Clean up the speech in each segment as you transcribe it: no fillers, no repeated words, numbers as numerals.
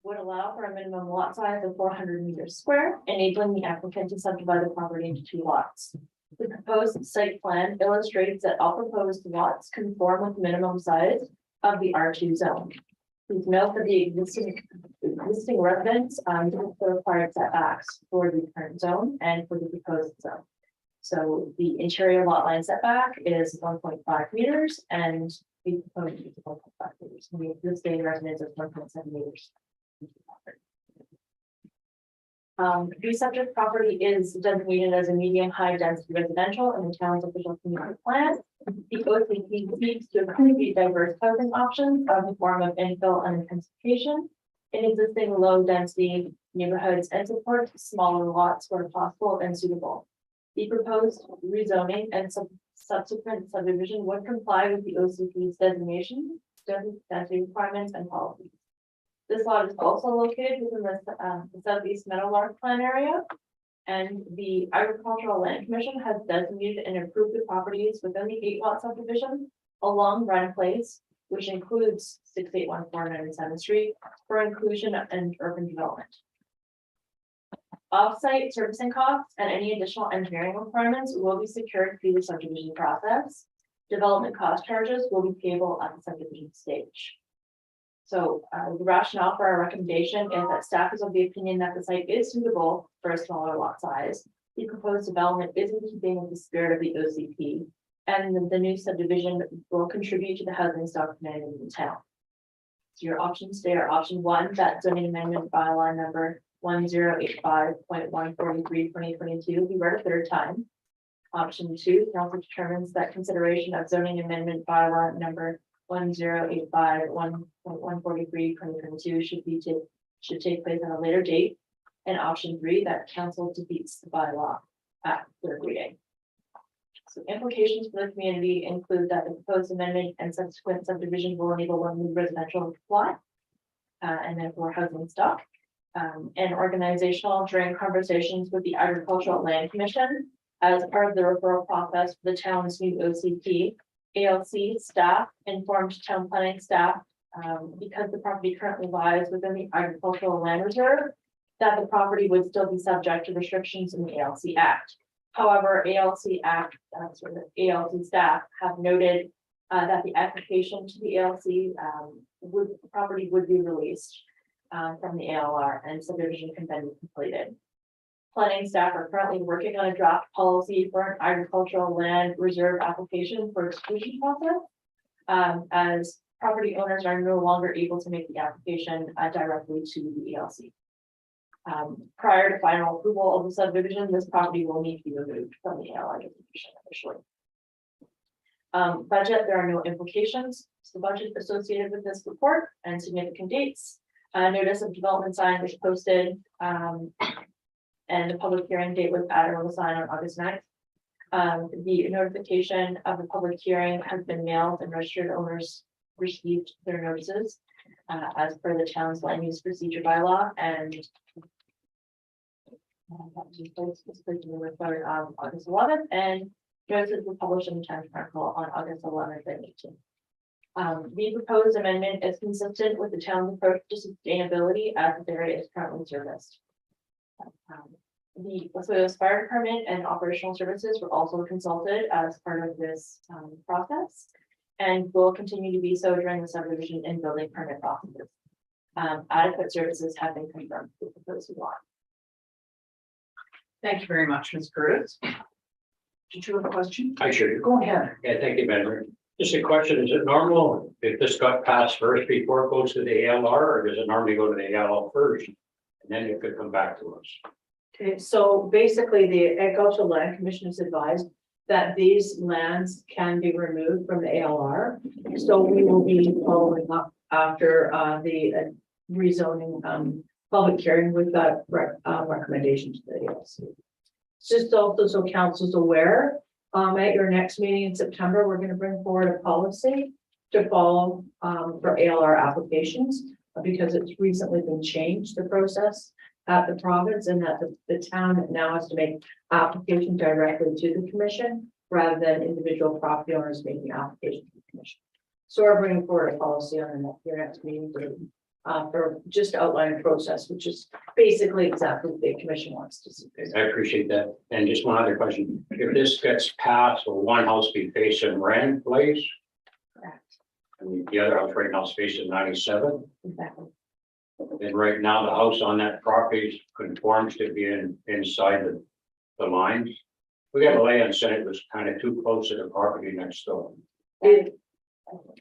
would allow for a minimum lot size of 400 meters square, enabling the applicant to subdivide the property into 2 lots. The proposed site plan illustrates that all proposed lots conform with minimum size of the R2 zone. Please note that the existing residents don't require setbacks for the current zone and for the proposed zone. So the interior lot line setback is 1.5 meters and the proposed is 1.5 meters. The existing residence is 1.7 meters. The subject property is designated as a medium high density residential in the town's official community plan. The OCP seeks to accommodate diverse housing options of the form of infill and intensification in existing low density neighborhoods and support smaller lots where possible and suitable. The proposed rezoning and subsequent subdivision would comply with the OCP's designation, density requirements, and policies. This lot is also located within the Southeast Meadowlark Plan area, and the Agricultural Land Commission has designated and approved the properties within the 8-lot subdivision along Run Place, which includes 6814 97th Street, for inclusion and urban development. Off-site servicing costs and any additional engineering requirements will be secured through the subdivision process. Development cost charges will be payable at the subdivision stage. So the rationale for our recommendation is that staff is of the opinion that the site is suitable for a smaller lot size. The proposed development is in keeping with the spirit of the OCP, and the new subdivision will contribute to the housing stock demand in the town. So your options today are option 1, that zoning amendment bylaw number 1085.143/2022 be read a 3rd time. Option 2, council determines that consideration of zoning amendment bylaw number 1085.143/2022 should take place at a later date. And option 3, that council defeats the bylaw at 3rd reading. So implications for the community include that the proposed amendment and subsequent subdivision will enable 1 new residential lot and therefore housing stock. And organizational during conversations with the Agricultural Land Commission as part of the referral process for the town's new OCP. ALC staff informed town planning staff, because the property currently lies within the Agricultural Land Reserve, that the property would still be subject to restrictions in the ALC Act. However, ALC staff have noted that the application to the ALC property would be released from the ALR and subdivision can then be completed. Planning staff are currently working on a draft policy for an agricultural land reserve application for exclusion process, as property owners are no longer able to make the application directly to the ALC. Prior to final approval of the subdivision, this property will need to be removed from the ALR distribution officially. Budget, there are no implications to the budget associated with this report and significant dates. Notice of development sign was posted, and the public hearing date was added on the sign on August 9th. The notification of the public hearing has been mailed and registered owners received their notices as per the town's land use procedure bylaw, and August 11th, and notices were published in the Town Chronicle on August 11th and 18th. The proposed amendment is consistent with the town's approach to sustainability as the area is currently serviced. The Osoyoos Fire Department and operational services were also consulted as part of this process and will continue to be so during the subdivision and building permit processes. Adequate services have been confirmed with the proposed law. Thank you very much, Ms. Cruz. Did you have a question? I should. Go ahead. Yeah, thank you, Benjamin. Just a question, is it normal if this got passed first before it goes to the ALR, or does it normally go to the ALR first? And then it could come back to us? Okay, so basically the Agricultural Land Commission has advised that these lands can be removed from the ALR. So we will be following up after the rezoning public hearing with that recommendation to the ALC. Just also so council's aware, at your next meeting in September, we're going to bring forward a policy to follow for ALR applications because it's recently been changed, the process at the province, and that the town now has to make application directly to the commission rather than individual property owners making application to the commission. So we're bringing forward a policy on your next meeting to for just to outline the process, which is basically exactly what the commission wants to see. I appreciate that. And just one other question. If this gets passed, will one house be facing Rand Place? Correct. And the other house right now is facing 97? Exactly. And right now, the house on that property conforms to being inside the lines. We got a land said it was kind of too close to the property next door. I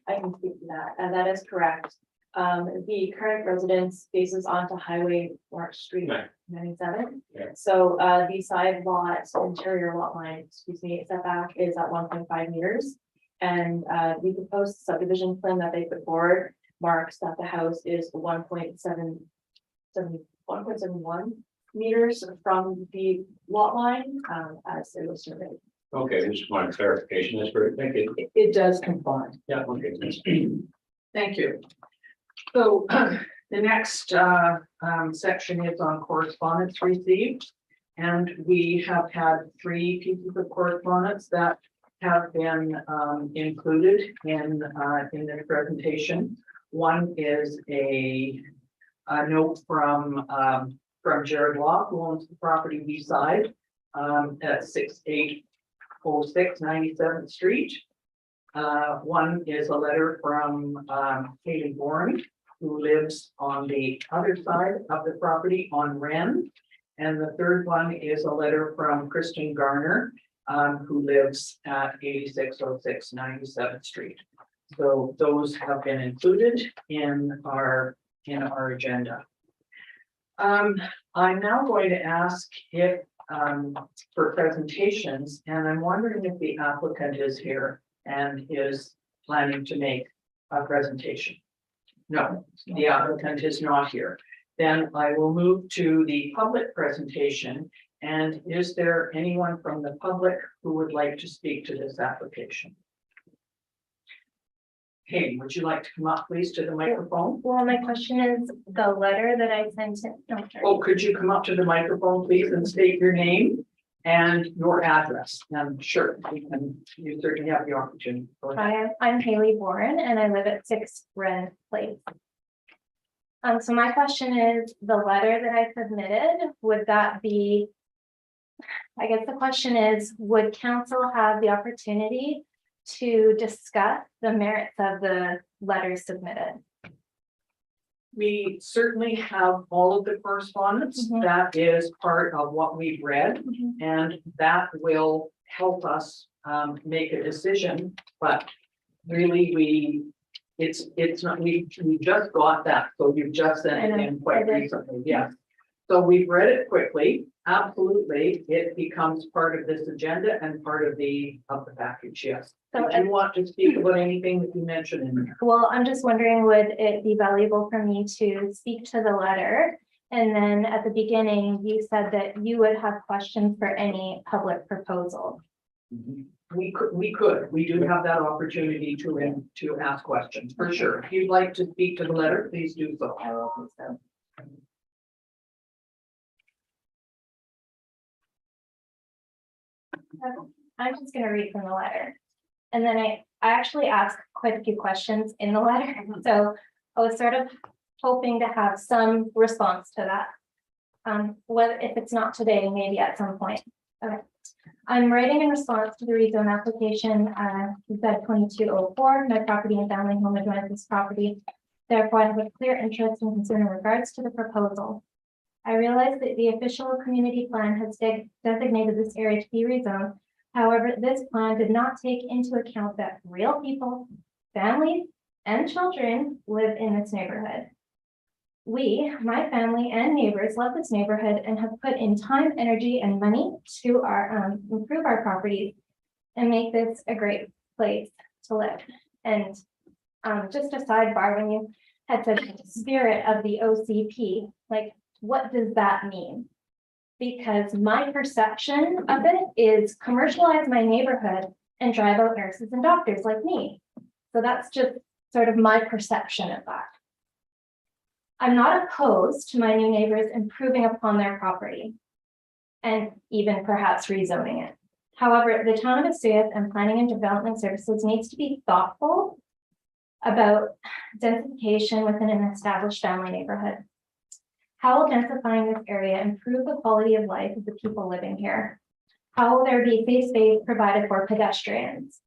can speak to that, and that is correct. The current residence faces onto Highway March Street Right. 97. Yeah. So, the side lot, interior lot line, setback is at 1.5 meters. And, the proposed subdivision plan that they put forward marks that the house is 1.71 meters from the lot line, as it was surveyed. Okay, just one clarification. That's great. Thank you. It does comply. Yeah, okay. Thank you. So the next section is on correspondence received. And we have had 3 pieces of correspondence that have been included in this presentation. One is a note from Jared Law, who owns the property beside at 6806 97th Street. One is a letter from Haley Bourne, who lives on the other side of the property on Wren. And the third one is a letter from Kristen Garner, who lives at 8606 97th Street. So those have been included in our agenda. I'm now going to ask if for presentations, and I'm wondering if the applicant is here and is planning to make a presentation. No, the applicant is not here. Then I will move to the public presentation. And is there anyone from the public who would like to speak to this application? Hey, would you like to come up, please, to the microphone? Well, my question is the letter that I sent in. No, sorry. Oh, could you come up to the microphone, please, and state your name and your address? And sure, you certainly have the opportunity. Go ahead. I'm Haley Bourne and I live at 6 Wren Place. So my question is, the letter that I submitted, would that be, I guess the question is, would council have the opportunity to discuss the merits of the letter submitted? We certainly have all of the correspondence. Mhm. That is part of what we've read, and that will help us make a decision. But really, it's not, we just got that, so you've just sent it in quite recently, yes. So we've read it quickly. Absolutely, it becomes part of this agenda and part of the package, yes. So Do you want to speak about anything that you mentioned in there? Well, I'm just wondering, would it be valuable for me to speak to the letter? And then at the beginning, you said that you would have questions for any public proposal. We do have that opportunity to ask questions, for sure. If you'd like to speak to the letter, please do so. I will do so. I'm just gonna read from the letter. And then I actually asked quite a few questions in the letter, so I was sort of hoping to have some response to that. Whether if it's not today, maybe at some point. Okay. I'm writing in response to the rezone application, Z2204, my property and family home adjoins this property. Therefore, I have a clear interest and concern in regards to the proposal. I realize that the official community plan has designated this area to be rezoned. However, this plan did not take into account that real people, families, and children live in this neighborhood. We, my family and neighbors, love this neighborhood and have put in time, energy, and money to improve our properties and make this a great place to live. And just a sidebar, when you had said the spirit of the OCP, like, what does that mean? Because my perception of it is commercialize my neighborhood and drive out nurses and doctors like me. So that's just sort of my perception of that. I'm not opposed to my new neighbors improving upon their property and even perhaps rezoning it. However, the town of Osoyoos and Planning and Development Services needs to be thoughtful about densification within an established family neighborhood. How will densifying this area improve the quality of life of the people living here? How will there be safe space provided for pedestrians?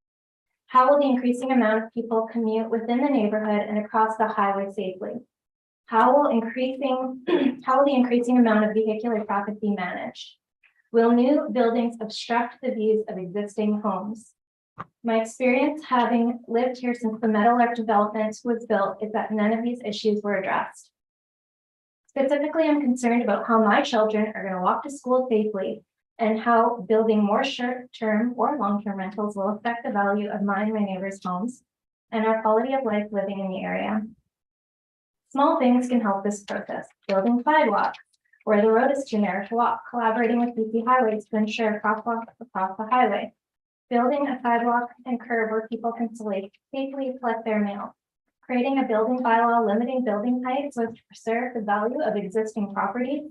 How will the increasing amount of people commute within the neighborhood and across the highway safely? How will the increasing amount of vehicular traffic be managed? Will new buildings obstruct the views of existing homes? My experience having lived here since the Meadowlark development was built is that none of these issues were addressed. Specifically, I'm concerned about how my children are going to walk to school safely and how building more short-term or long-term rentals will affect the value of mine and my neighbors' homes and our quality of life living in the area. Small things can help this process. Building sidewalks where the road is too narrow to walk, collaborating with BC Highways to ensure crosswalks across the highway, building a sidewalk and curb where people can safely collect their mail, creating a building bylaw limiting building height so as to preserve the value of existing property,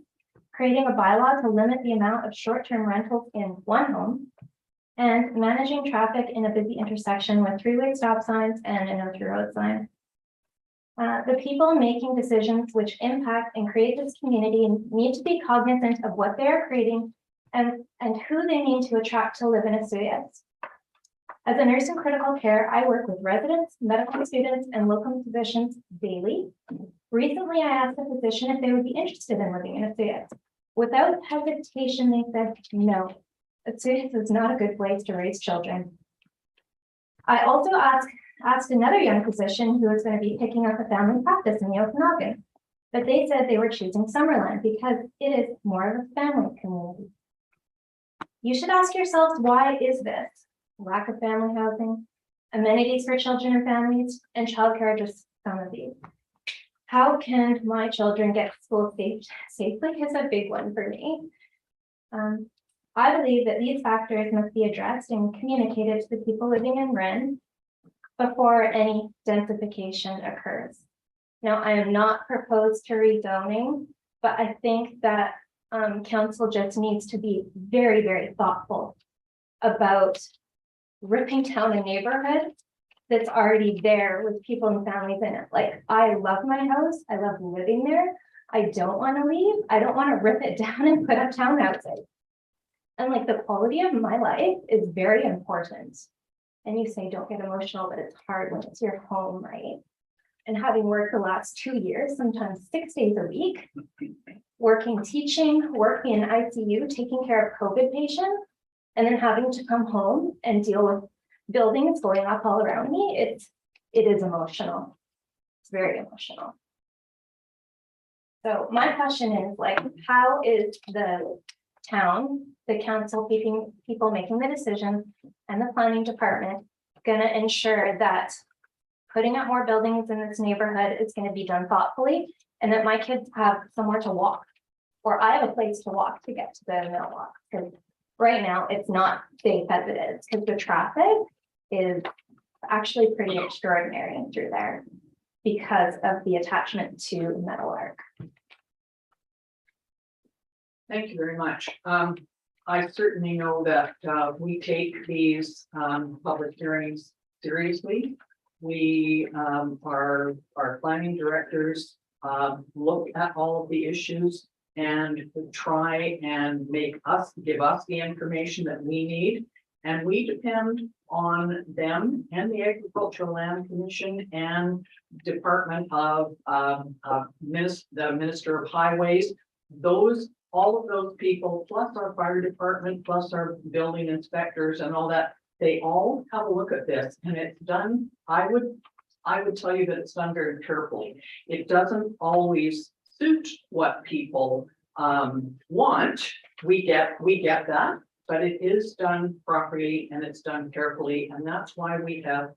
creating a bylaw to limit the amount of short-term rentals in one home, and managing traffic in a busy intersection with three-way stop signs and a no-through road sign. The people making decisions which impact and create this community need to be cognizant of what they are creating and who they need to attract to live in Osoyoos. As a nurse in critical care, I work with residents, medical students, and locum physicians daily. Recently, I asked a physician if they would be interested in living in Osoyoos. Without hesitation, they said no. Osoyoos is not a good place to raise children. I also asked another young physician who was going to be picking up a family practice in the Okanagan, but they said they were choosing Summerland because it is more of a family community. You should ask yourselves, why is this? Lack of family housing, amenities for children and families, and childcare are just some of these. How can my children get to school safely is a big one for me. I believe that these factors must be addressed and communicated to the people living in Wren before any densification occurs. Now, I am not proposed to rezoning, but I think that council just needs to be very, very thoughtful about ripping down a neighborhood that's already there with people and families in it. Like, I love my house. I love living there. I don't want to leave. I don't want to rip it down and put up townhouses. And like, the quality of my life is very important. And you say, don't get emotional, but it's hard when it's your home, right? And having worked the last 2 years, sometimes 6 days a week, working, teaching, working in ICU, taking care of COVID patients, and then having to come home and deal with buildings going up all around me, it is emotional. It's very emotional. So my question is, like, how is the town, the council, people making the decisions, and the planning department going to ensure that putting up more buildings in this neighborhood is going to be done thoughtfully, and that my kids have somewhere to walk, or I have a place to walk to get to the mailbox? Because right now it's not safe as it is, because the traffic is actually pretty extraordinary through there because of the attachment to Meadowlark. Thank you very much. I certainly know that we take these public hearings seriously. We, our planning directors, look at all of the issues and try and give us the information that we need. And we depend on them and the Agricultural Land Commission and Department of the Minister of Highways. All of those people, plus our fire department, plus our building inspectors and all that, they all have a look at this, and it's done. I would tell you that it's done very carefully. It doesn't always suit what people want. We get that, but it is done properly and it's done carefully, and that's why we have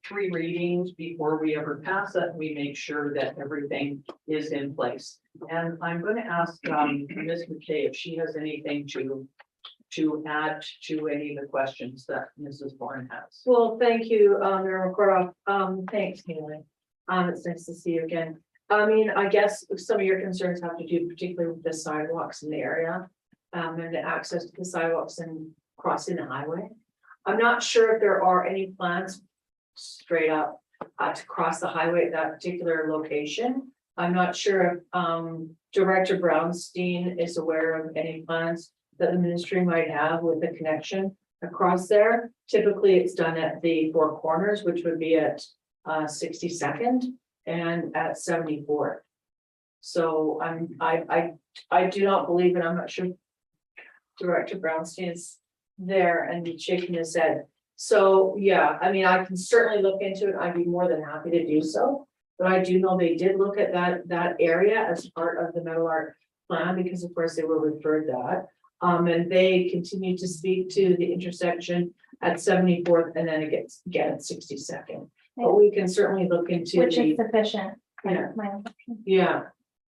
3 readings before we ever pass it. We make sure that everything is in place. And I'm going to ask Ms. McKay if she has anything to add to any of the questions that Mrs. Bourne has. Well, thank you, Mayor McCormick. Thanks, Haley. It's nice to see you again. I mean, I guess some of your concerns have to do particularly with the sidewalks in the area, and the access to the sidewalks and crossing the highway. I'm not sure if there are any plans straight up to cross the highway at that particular location. I'm not sure if Director Brownstein is aware of any plans that the ministry might have with the connection across there. Typically, it's done at the Four Corners, which would be at 62nd and at 74th. So I do not believe, and I'm not sure Director Brownstein is there and shaking his head. So, yeah, I mean, I can certainly look into it. I'd be more than happy to do so. But I do know they did look at that area as part of the Meadowlark plan, because of course they were referred that. And they continue to speak to the intersection at 74th and then it gets again at 62nd. But we can certainly look into Which is sufficient. Yeah. My assumption. yeah,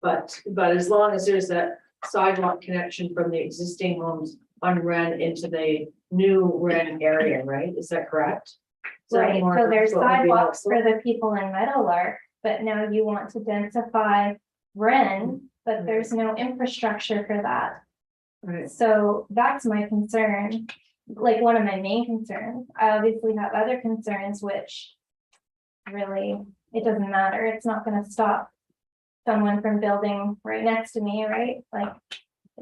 but as long as there's that sidewalk connection from the existing homes on Ren into the new Ren area, right? Is that correct? Is that Right, more so there's what would be sidewalks helpful? for the people in Meadowlark, but now you want to densify Ren, but there's no infrastructure for that. Right. So that's my concern, like one of my main concerns. I obviously have other concerns, which really, it doesn't matter. It's not gonna stop someone from building right next to me, right? Like,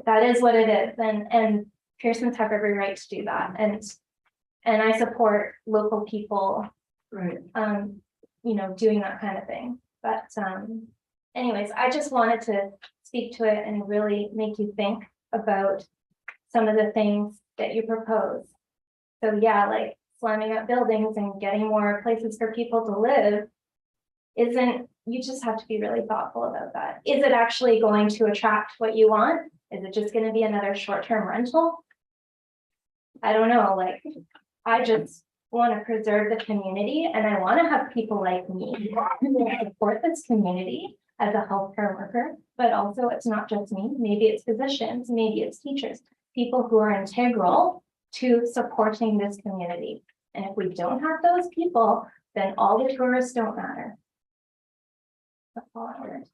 that is what it is. And Pearsons have every right to do that. And I support local people, Right. you know, doing that kind of thing. But anyways, I just wanted to speak to it and really make you think about some of the things that you propose. So yeah, like slamming up buildings and getting more places for people to live isn't, you just have to be really thoughtful about that. Is it actually going to attract what you want? Is it just gonna be another short-term rental? I don't know, like, I just want to preserve the community and I want to have people like me who support this community as a healthcare worker, but also it's not just me, maybe it's physicians, maybe it's teachers, people who are integral to supporting this community. And if we don't have those people, then all the tourists don't matter. That's all I wanted.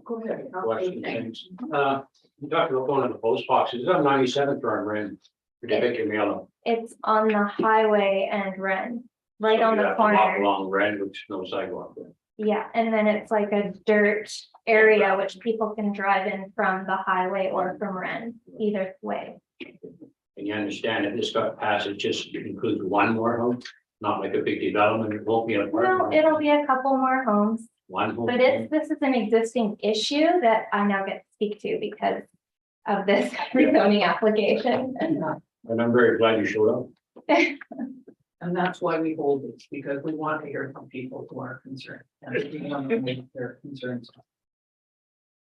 Go ahead. Question, thanks. You talked about going to the post boxes. Is that 97th or Ren? Did you pick your mail up? It's on the highway and Ren, right So on you the have to walk corner. along Ren, which no sidewalk there. Yeah, and then it's like a dirt area which people can drive in from the highway or from Ren, either way. And you understand that this got passed, it just includes one more home, not like a big development, it won't be a. No, it'll be a couple more homes, One home. but this is an existing issue that I now get to speak to because of this rezoning application. And I'm very glad you showed up. And that's why we hold it, because we want to hear from people who are concerned and we want to make their concerns.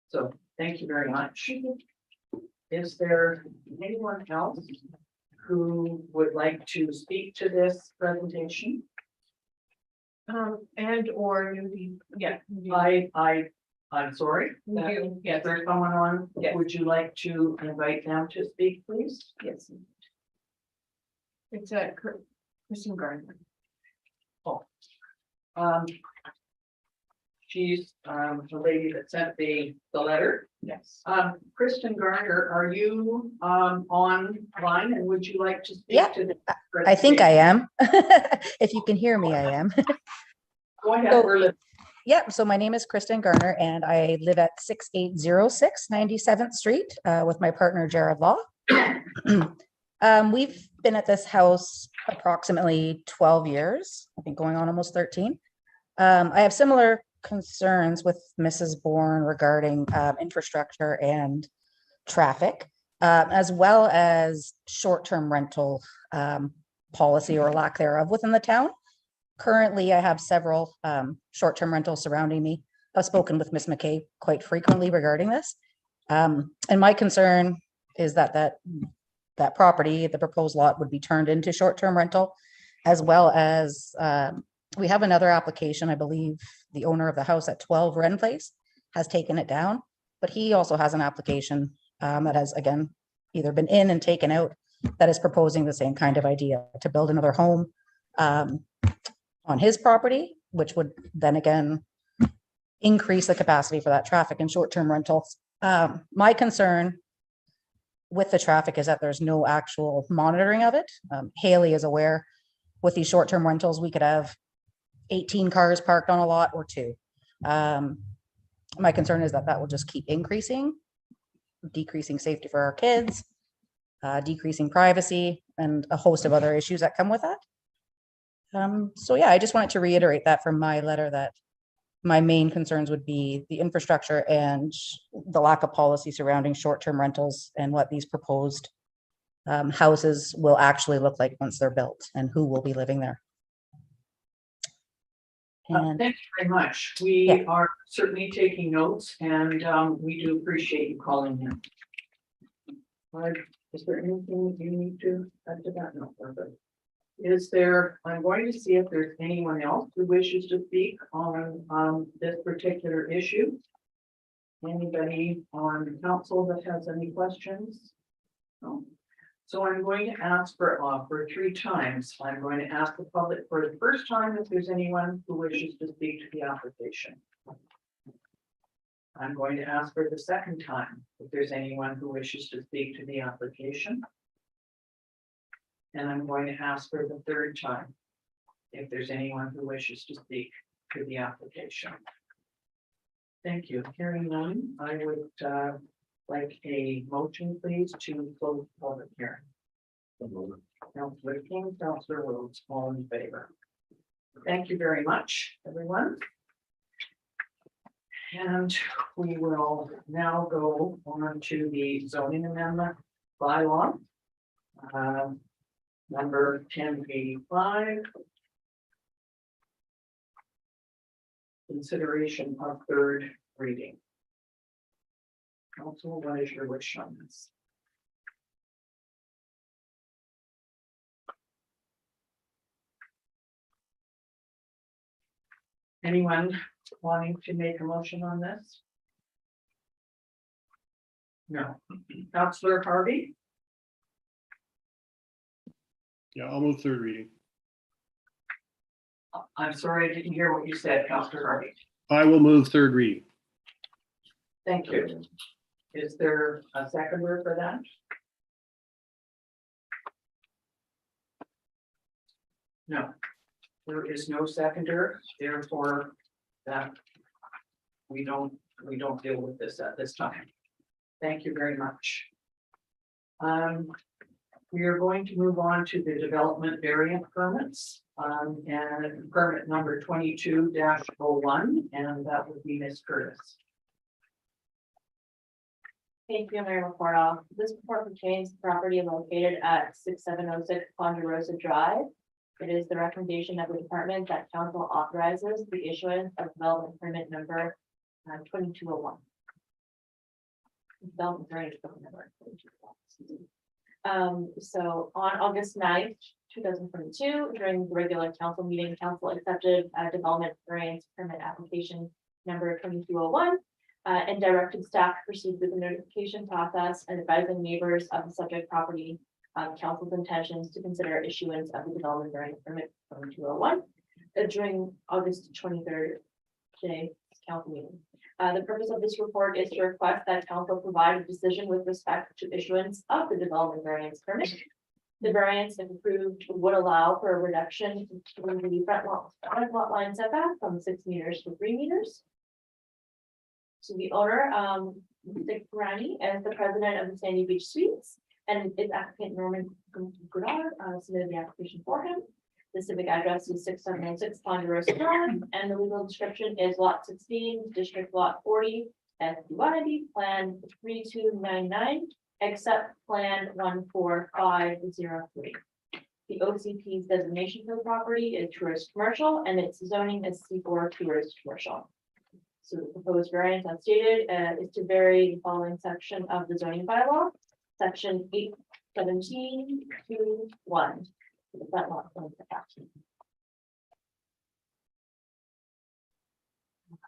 So thank you very much. Is there anyone else who would like to speak to this presentation? And or you, yeah. I'm sorry. Yes, there's someone on. Yes. Would you like to invite them to speak, please? Yes. It's Kristen Gardner. She's the lady that sent the letter. Yes. Kristen Garner, are you online and would you like to speak Yeah, to the? I think I am. If you can hear me, I am. Go ahead, So- we're listening. Yep. So my name is Kristen Garner and I live at 6806 97th Street with my partner, Jared Law. We've been at this house approximately 12 years, I think going on almost 13. I have similar concerns with Mrs. Bourne regarding infrastructure and traffic, as well as short-term rental policy or lack thereof within the town. Currently, I have several short-term rentals surrounding me. I've spoken with Ms. McKay quite frequently regarding this. And my concern is that property, the proposed lot would be turned into short-term rental, as well as we have another application. I believe the owner of the house at 12 Wren Place has taken it down, but he also has an application that has, again, either been in and taken out, that is proposing the same kind of idea to build another home on his property, which would then again increase the capacity for that traffic and short-term rentals. My concern with the traffic is that there's no actual monitoring of it. Haley is aware with these short-term rentals, we could have 18 cars parked on a lot or 2. My concern is that that will just keep increasing, decreasing safety for our kids, decreasing privacy, and a host of other issues that come with that. So yeah, I just wanted to reiterate that from my letter, that my main concerns would be the infrastructure and the lack of policy surrounding short-term rentals and what these proposed houses will actually look like once they're built and who will be living there. And Thank you very much. We Yeah. are certainly taking notes and we do appreciate you calling in. Is there anything you need to add to that? No, we're good. Is there, I'm going to see if there's anyone else who wishes to speak on this particular issue. Anybody on the council that has any questions? No. So I'm going to ask for 3 times. I'm going to ask the public for the first time if there's anyone who wishes to speak to the application. I'm going to ask for the second time if there's anyone who wishes to speak to the application. And I'm going to ask for the third time if there's anyone who wishes to speak to the application. Thank you. Hearing none, I would like a motion, please, to close the public hearing. Councilor King, Councilor Rhodes, all in favor. Thank you very much, everyone. And we will now go on to the zoning amendment bylaw. Number 1085. Consideration of third reading. Council, what is your wish on this? Anyone wanting to make a motion on this? No. Councilor Harvey? Yeah, I'll move third reading. I'm sorry, I didn't hear what you said, Councilor Harvey. I will move third reading. Thank you. Is there a seconder for that? No, there is no seconder, therefore that we don't deal with this at this time. Thank you very much. We are going to move on to the development variant permits, and permit number 22-01, and that would be Ms. Curtis. Thank you, Mayor Laporta. This report pertains to property located at 6706 Ponderosa Drive. It is the recommendation of the department that council authorizes the issuance of development permit number 2201. Development variance permit number 2201. So on August 9th, 2022, during the regular council meeting, council accepted a development variance permit application number 2201. And directed staff to proceed with the notification process and advising neighbors of the subject property council's intentions to consider issuance of the development variance permit 2201 during August 23rd, today's council meeting. The purpose of this report is to request that council provide a decision with respect to issuance of the development variance permit. The variance, if approved, would allow for a reduction to the front lot line setback from 6 meters to 3 meters. So the owner, Mr. Karani, is the president of the Sandy Beach Suites, and its applicant Norman Goodard submitted the application for him. The civic address is 6706 Ponderosa Drive, and the legal description is lot 16, district lot 40, SDYD, plan 3299, except plan 14503. The OCP's designation for the property is tourist commercial, and its zoning is C4 tourist commercial. So the proposed variance as stated is to vary the following section of the zoning bylaw, section 817(2)(1). The front lot line setback.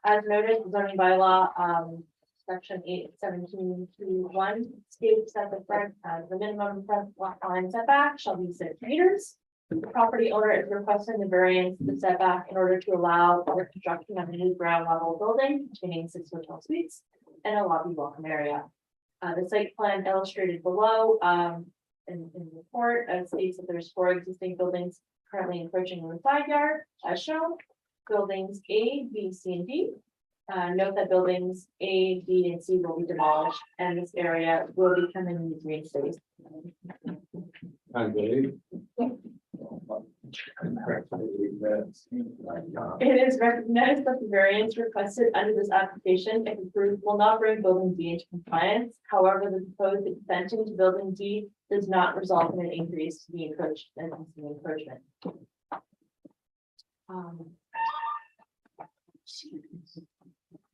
As noted, the zoning bylaw, section 817(2)(1) states that the minimum front lot line setback shall be 6 meters. The property owner is requesting the variance to setback in order to allow for construction of a new ground level building containing 6 hotel suites and a lobby welcome area. The site plan illustrated below in the report states that there's 4 existing buildings currently encroaching on the side yard as shown. buildings A, B, C, and D. Note that buildings A, B, and C will be demolished, and this area will become a new green space. I believe. It is recognized that the variance requested under this application, if approved, will not bring building D into compliance. However, the proposed extension to building D does not result in an increase to the encroachment.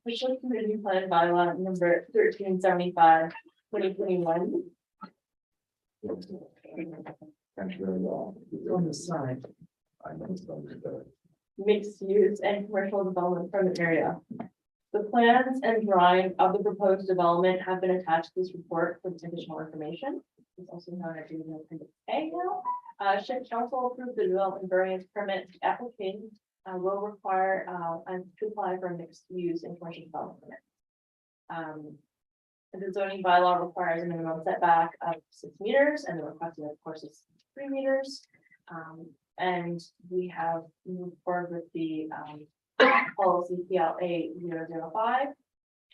Official community plan bylaw number 1375, 2021. On the side. Mixed use and commercial development permit area. The plans and drawing of the proposed development have been attached to this report for additional information. It's also known as the appendix A now. Should council approve the development variance permit, the applicant will require to apply for a mixed use and commercial development permit. The zoning bylaw requires a minimum setback of 6 meters, and the requested, of course, is 3 meters. And we have moved forward with the policy PLA 005,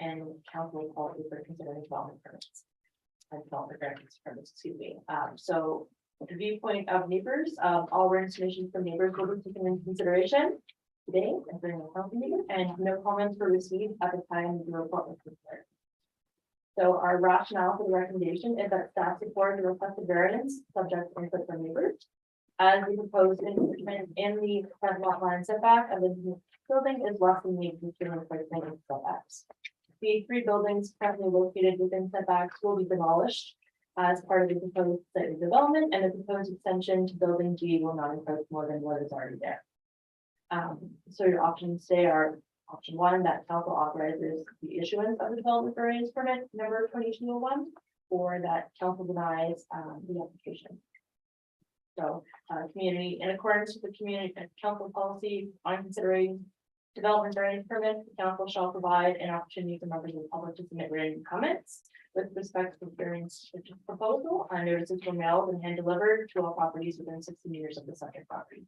and council will call it for considering development permits. And development variance permits, excuse me. So the viewpoint of neighbors, all written submissions from neighbors will be taken into consideration today and during the council meeting, and no comments were received at the time the report was prepared. So our rationale for the recommendation is that staff support the requested variance subject to input from neighbors. As the proposed improvement in the front lot line setback of the building is less than the existing replacement setbacks. The 3 buildings currently located within setbacks will be demolished as part of the proposed site development, and the proposed extension to building G will not encroach more than what is already there. So your options today are option 1, that council authorizes the issuance of the development variance permit number 2201, or that council denies the application. So, community, in accordance with the community council policy on considering development variance permits, the council shall provide an opportunity for members of the public to submit written comments with respect to the variance proposal. Notices were mailed and hand delivered to all properties within 60 meters of the subject property.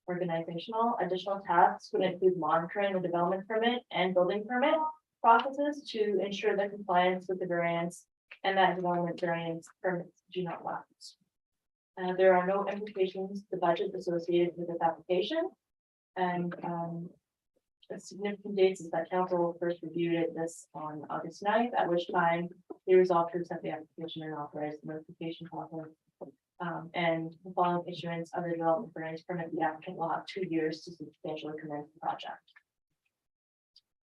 Organizational additional tasks would include monitoring the development permit and building permit processes to ensure the compliance with the variance and that development variance permits do not lapse. There are no implications to the budget associated with this application. And the significant dates is that council first reviewed this on August 9th, at which time they resolved to accept the application and authorize the notification process. And the following issuance of the development variance permit, the applicant will have 2 years to substantially commence the project.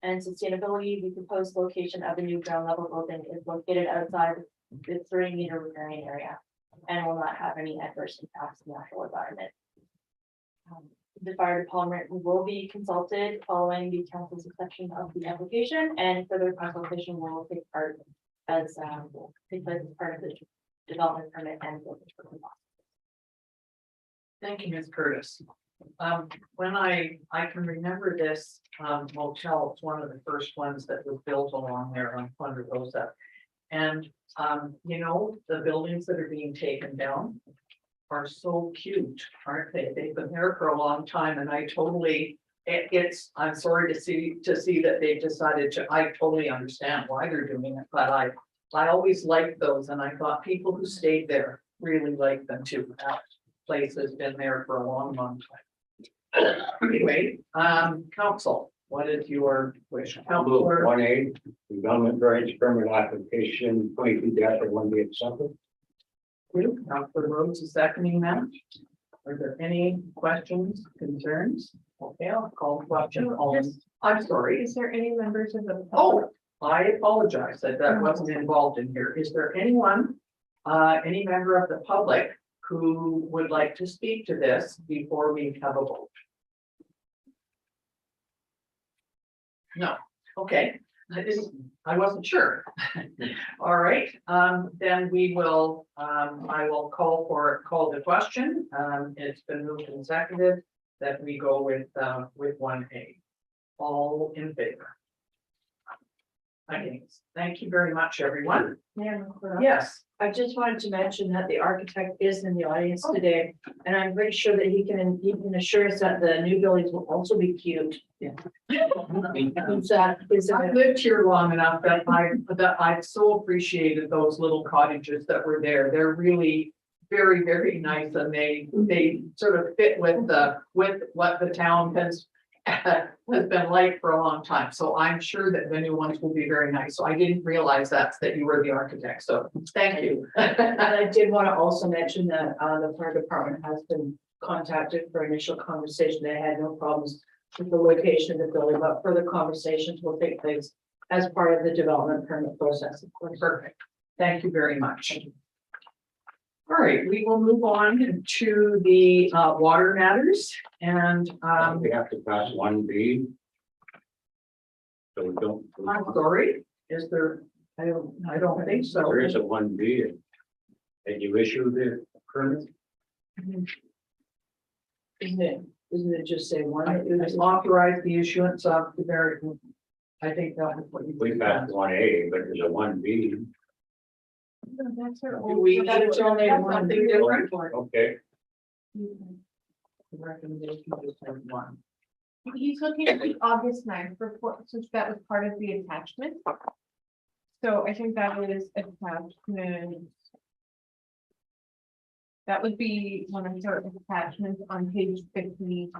And sustainability, the proposed location of the new ground level building is located outside the 3-meter riparian area and will not have any adverse impacts on the natural environment. The fire department will be consulted following the council's acceptance of the application, and further consultation will take place as part of the development permit and building permit. Thank you, Ms. Curtis. When I can remember this motel, it's one of the first ones that was built along there on Ponderosa. And you know, the buildings that are being taken down are so cute, aren't they? They've been there for a long time, and I totally, I'm sorry to see that they've decided to, I totally understand why they're doing it, but I always liked those, and I thought people who stayed there really liked them too. That place has been there for a long, long time. Anyway, council, what is your wish? Councilor 1A, development variance permit application 22-1 be accepted. Councilor Rhodes is seconding that. Are there any questions, concerns? Okay, I'll call the question. I'm sorry. Is there any members of the? Oh, I apologize that wasn't involved in here. Is there anyone, any member of the public who would like to speak to this before we have a vote? No, okay. I wasn't sure. All right, then we will, I will call the question. It's been moved and seconded that we go with 1A. All in favor? findings. Thank you very much, everyone. Yeah. Yes, I just wanted to mention that the architect is in the audience today, and I'm pretty sure that he can assure us that the new buildings will also be cute. Yeah. I've I've lived here long enough that I've so appreciated those little cottages that were there. They're really very, very nice, and they sort of fit with what the town has been like for a long time. So I'm sure that the new ones will be very nice. So I didn't realize that you were the architect. So thank you. And I did want to also mention that the fire department has been contacted for initial conversation. They had no problems with the location of the building, but further conversations will take place as part of the development permit process, of course. Perfect. Thank you very much. All right, we will move on to the water matters and We have to pass 1B. So we don't. I'm sorry, is there, I don't think so. There is a 1B. And you issue the permit? Isn't it just say one? It was authorized the issuance of the very, I think that was what you. We passed 1A, but there's a 1B. Do we need to only have one. something different? Okay, The recommendation is have one. He's looking at the August 9th report, since that was part of the attachment. So I think that is attachment. That would be one of the attachments on page 50.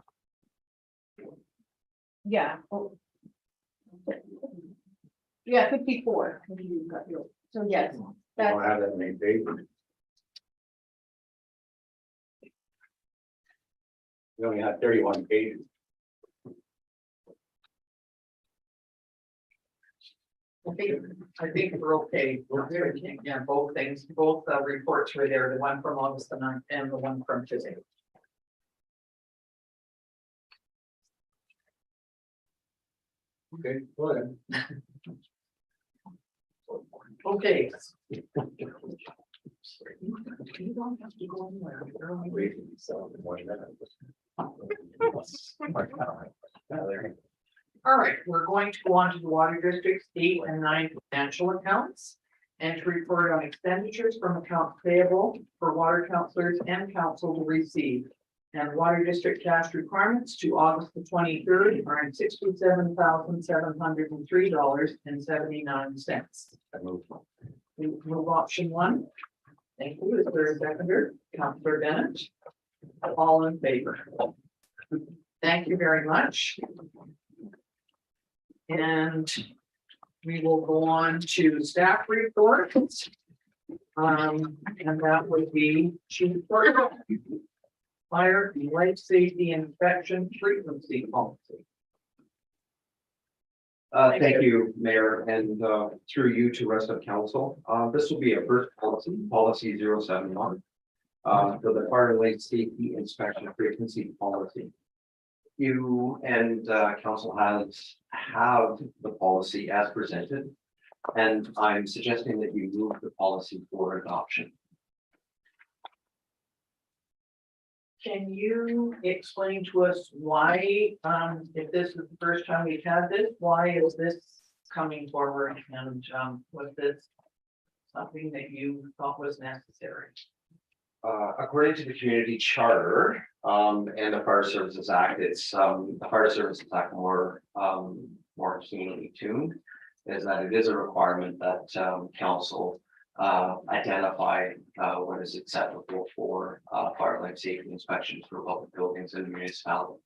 Yeah. Oh. Yeah, 54. So yes, I that's don't have that many papers. We only have 31 pages. I think we're okay. Yeah, both things, both reports were there, the one from August the 9th and the one from today. Okay, go ahead. Okay. All right, we're going to go on to the water district's 8 and 9 financial accounts. And to report on expenditures from accounts payable for water counselors and council to receive. And water district cash requirements to August the 23rd are in $67,703.79. We move option 1. Thank you. Is there a seconder? Councillor Bennett. All in favor. Thank you very much. And we will go on to staff reports. And that would be chief clerk, fire and life safety inspection frequency policy. Thank you, Mayor, and through you to rest of council. This will be a first policy 071. For the fire and life safety inspection frequency policy. You and council have the policy as presented, and I'm suggesting that you move the policy for adoption. Can you explain to us why, if this is the first time we've had this, why is this coming forward and was this something that you thought was necessary? According to the community charter and the Fire Services Act, it's the Fire Services Act more keenly tuned, is that it is a requirement that council identify what is acceptable for fire life safety inspections for public buildings in the municipality.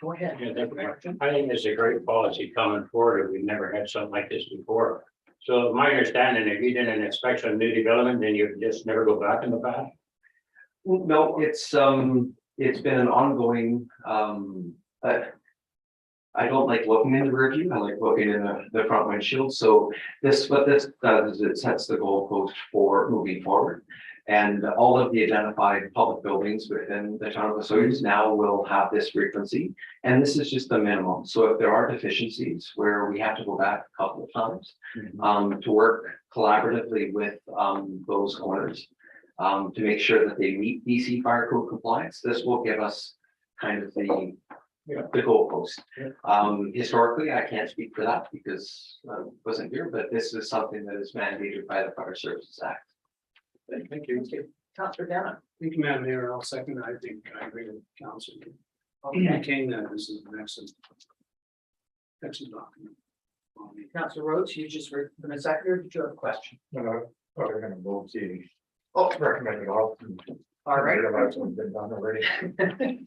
Go ahead. Yeah, definitely. I think it's a great policy coming forward. We've never had something like this before. So my understanding, if you did an inspection of new development, then you just never go back in the past? No, it's been an ongoing, I don't like looking in the rearview, I like looking in the front windshield. So what this does is it sets the goalpost for moving forward. And all of the identified public buildings within the town of Osoyoos now will have this frequency. And this is just the minimum. So if there are deficiencies where we have to go back a couple of times to work collaboratively with those owners to make sure that they meet DC fire code compliance, this will give us kind of the the goalpost. Historically, I can't speak for that because I wasn't here, but this is something that is mandated by the Fire Services Act. Thank you. Councillor Dennis. Thank you, Madam Mayor. I'll second. I think I agree with council. Okay, King, that this is an excellent. Excellent document. Councillor Rhodes, you just heard from a seconder. Did you have a question? No, we're gonna vote to Oh, recommend it all. all right. Realize what's been done already.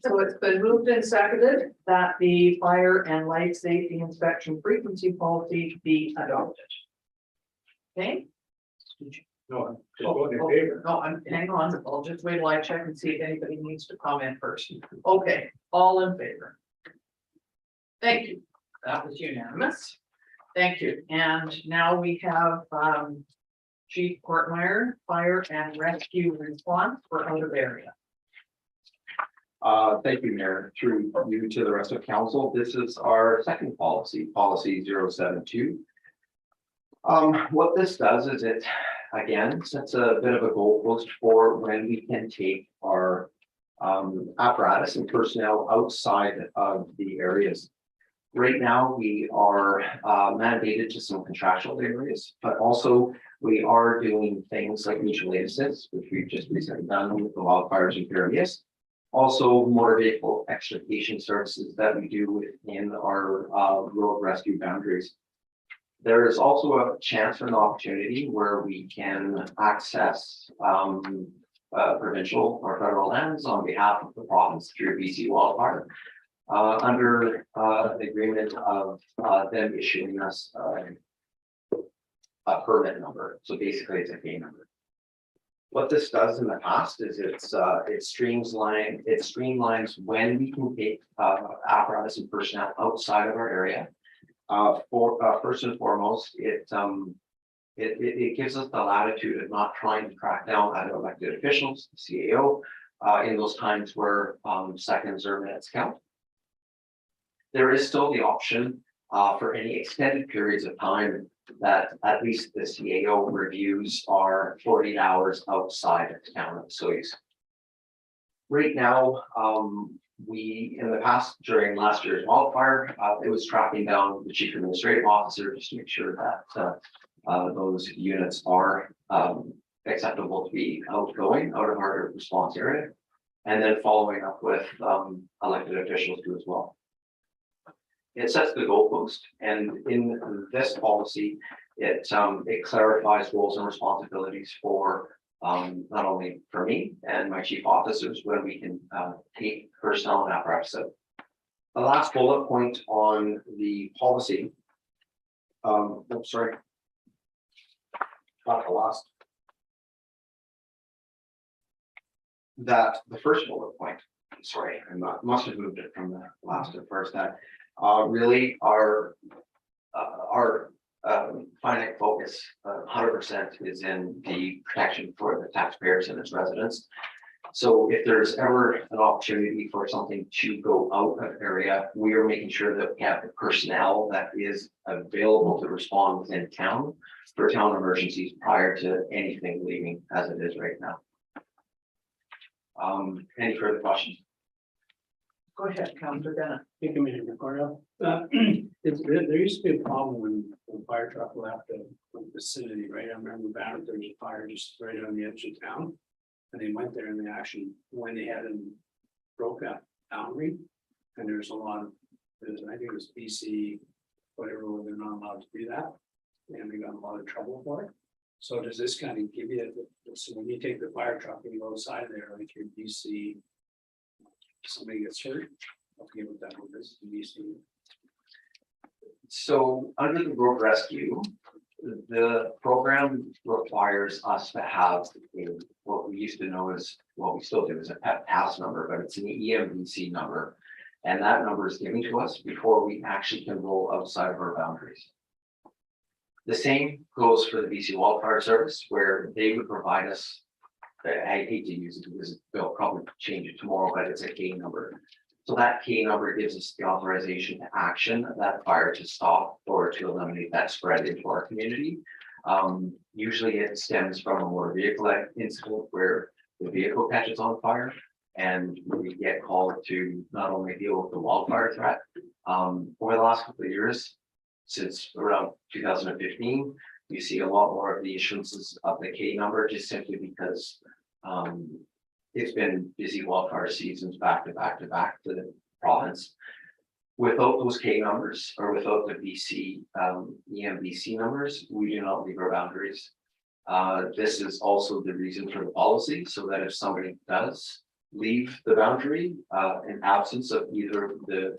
So it's been moved and seconded that the fire and life safety inspection frequency policy be adopted. Okay? No, just vote in favor. No, hang on, I'll just wait till I check and see if anybody needs to comment first. Okay, all in favor? Thank you. That was unanimous. Thank you. And now we have Chief Courtmeyer, Fire and Rescue Response for out of area. Thank you, Mayor. Through you to the rest of council, this is our second policy, policy 072. What this does is it, again, sets a bit of a goalpost for when we can take our apparatus and personnel outside of the areas. Right now, we are mandated to some contractual areas, but also we are doing things like mutual aid assist, which we've just recently done with the wildfires and previous. Also, motor vehicle extrication services that we do within our road rescue boundaries. There is also a chance or an opportunity where we can access provincial or federal lands on behalf of the province through BC wildfire. Under the agreement of them issuing us a permit number. So basically it's a K number. What this does in the past is it streamlines when we can take apparatus and personnel outside of our area. First and foremost, it gives us the latitude of not trying to track down either elected officials, CAO, in those times where seconds or minutes count. There is still the option for any extended periods of time that at least the CAO reviews are 48 hours outside of the town of Osoyoos. Right now, we, in the past, during last year's wildfire, it was tracking down the chief administrative officer just to make sure that those units are acceptable to be outgoing out of our response area. And then following up with elected officials too as well. It sets the goalpost, and in this policy, it clarifies roles and responsibilities for not only for me and my chief officers when we can take personnel and apparatus. So the last bullet point on the policy. Sorry, not the last. That the first bullet point. Sorry, I must have moved it from the last to first. That really our finite focus 100% is in the protection for the taxpayers and its residents. So if there's ever an opportunity for something to go out of area, we are making sure that we have the personnel that is available to respond within town for town emergencies prior to anything leaving as it is right now. Any further questions? Go ahead, Councillor Bennett. Thank you, Mayor Ricardo. There used to be a problem when the fire truck left the vicinity, right? I remember back there was a fire just right on the edge of town. And they went there and they actually, when they had them broke that boundary. And there's a lot of, I think it was BC, whatever, where they're not allowed to do that. And they got a lot of trouble for it. So does this kind of give you, so when you take the fire truck and you go outside there, like your BC, somebody gets hurt, I forget what that word is, BC. So under the road rescue, the program requires us to have what we used to know as, what we still do is a PEP pass number, but it's an EMVC number. And that number is given to us before we actually can roll outside of our boundaries. The same goes for the BC Wildfire Service, where they would provide us, I hate to use it because they'll probably change it tomorrow, but it's a K number. So that K number gives us the authorization to action that fire to stop or to eliminate that spread into our community. Usually it stems from a motor vehicle incident where the vehicle catches on fire And we get called to not only deal with the wildfire threat, over the last couple of years, since around 2015, you see a lot more of the issuances of the K number, just simply because it's been busy wildfire seasons back to back to back to the province. Without those K numbers or without the BC EMBC numbers, we do not leave our boundaries. This is also the reason for the policy, so that if somebody does leave the boundary in absence of either the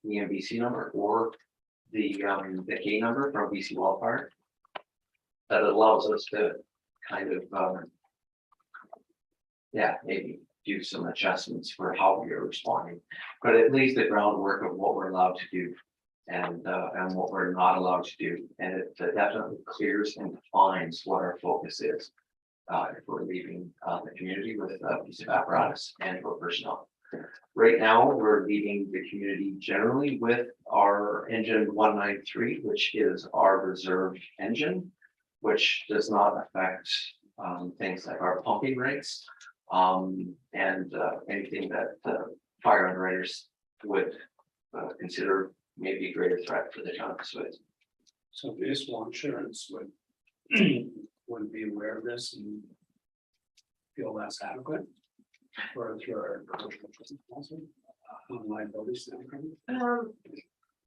EMBC number or the K number from BC wildfire, that allows us to kind of maybe do some adjustments for how we are responding, but it lays the groundwork of what we're allowed to do and what we're not allowed to do, and it definitely clears and defines what our focus is if we're leaving the community with a piece of apparatus and or personnel. Right now, we're leaving the community generally with our engine 193, which is our reserve engine, which does not affect things like our pumping rates and anything that fire underwriters would consider maybe a greater threat for the town of Osoyoos. So municipal insurance would wouldn't be aware of this and feel that's adequate for through our commercial insurance policy on liability standpoint.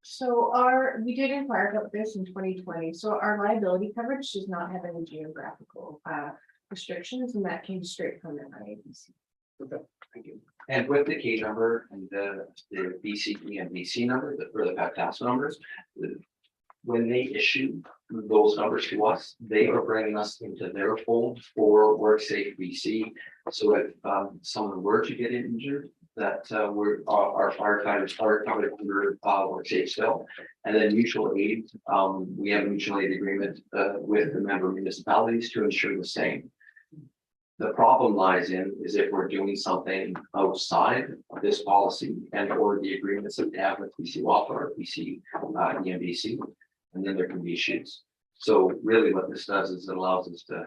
So we did inquire about this in 2020, so our liability coverage does not have any geographical restrictions, and that came straight from the IABC. Okay, thank you. And with the K number and the BC and BC number, or the PEPTAS numbers, when they issue those numbers to us, they are bringing us into their fold for WorkSafe BC. So if someone were to get injured, that our firefighters are covered under WorkSafe still. And then mutual aid, we have a mutual aid agreement with the member municipalities to ensure the same. The problem lies in is if we're doing something outside of this policy and or the agreements that we have with BC Wildfire, BC EMBC, and then there can be issues. So really what this does is it allows us to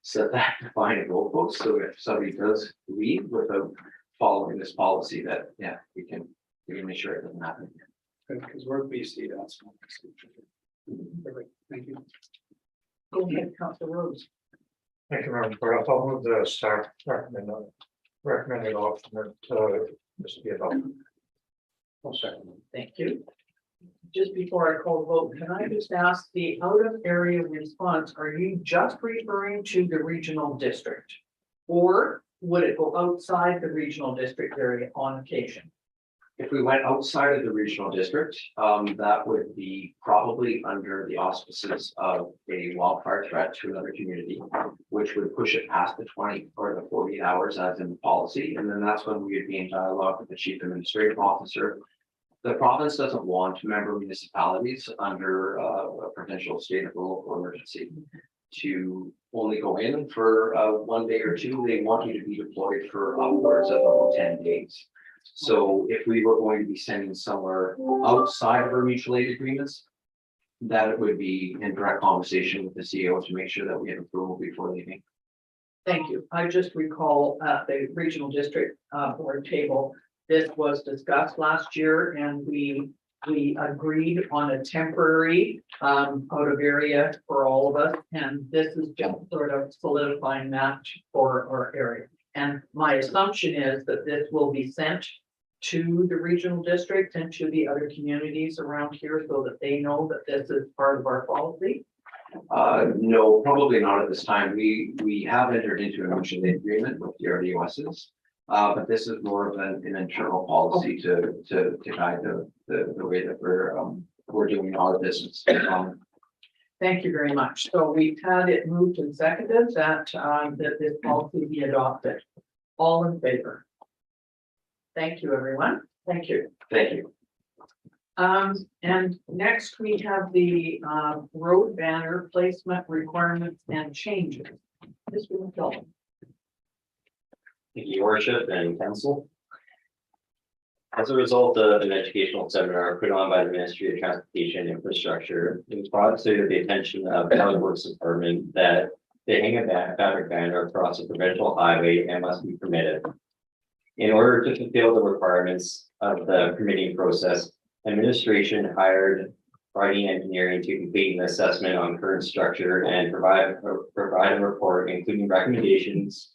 set that defining goalpost. So if somebody does leave without following this policy, that we can make sure it doesn't happen. Because we're BC, that's one. Perfect, thank you. Go ahead, Councilor Rose. Thank you, Madam Chair. I'll move the staff recommended option that this be adopted. I'll second. Thank you. Just before I call the vote, can I just ask the out of area response, are you just referring to the regional district? Or would it go outside the regional district area on occasion? If we went outside of the regional district, that would be probably under the auspices of a wildfire threat to another community, which would push it past the 20 or the 48 hours as in the policy. And then that's when we would be in dialogue with the chief administrative officer. The province doesn't want member municipalities under a provincial state of local emergency to only go in for 1 day or two. They want you to be deployed for upwards of about 10 days. So if we were going to be sending somewhere outside of our mutual aid agreements, that it would be in direct conversation with the CEO to make sure that we have approval before leaving. Thank you. I just recall at the regional district board table, this was discussed last year and we agreed on a temporary out of area for all of us. And this is just sort of solidifying that for our area. And my assumption is that this will be sent to the regional district and to the other communities around here so that they know that this is part of our policy. No, probably not at this time. We have entered into a mutual aid agreement with the RDOSs, but this is more of an internal policy to guide the way that we're doing our business. Thank you very much. So we've had it moved and seconded that this policy be adopted. All in favor? Thank you, everyone. Thank you. Thank you. And next we have the road banner placement requirements and changes. Mr. McDowell. Thank you, Your Worship and Council. As a result of an educational seminar put on by the Ministry of Transportation and Infrastructure, it was brought to the attention of the Public Works Department that they hang a fabric banner across a provincial highway and must be permitted. In order to fulfill the requirements of the permitting process, administration hired writing engineering to complete an assessment on current structure and provide a report, including recommendations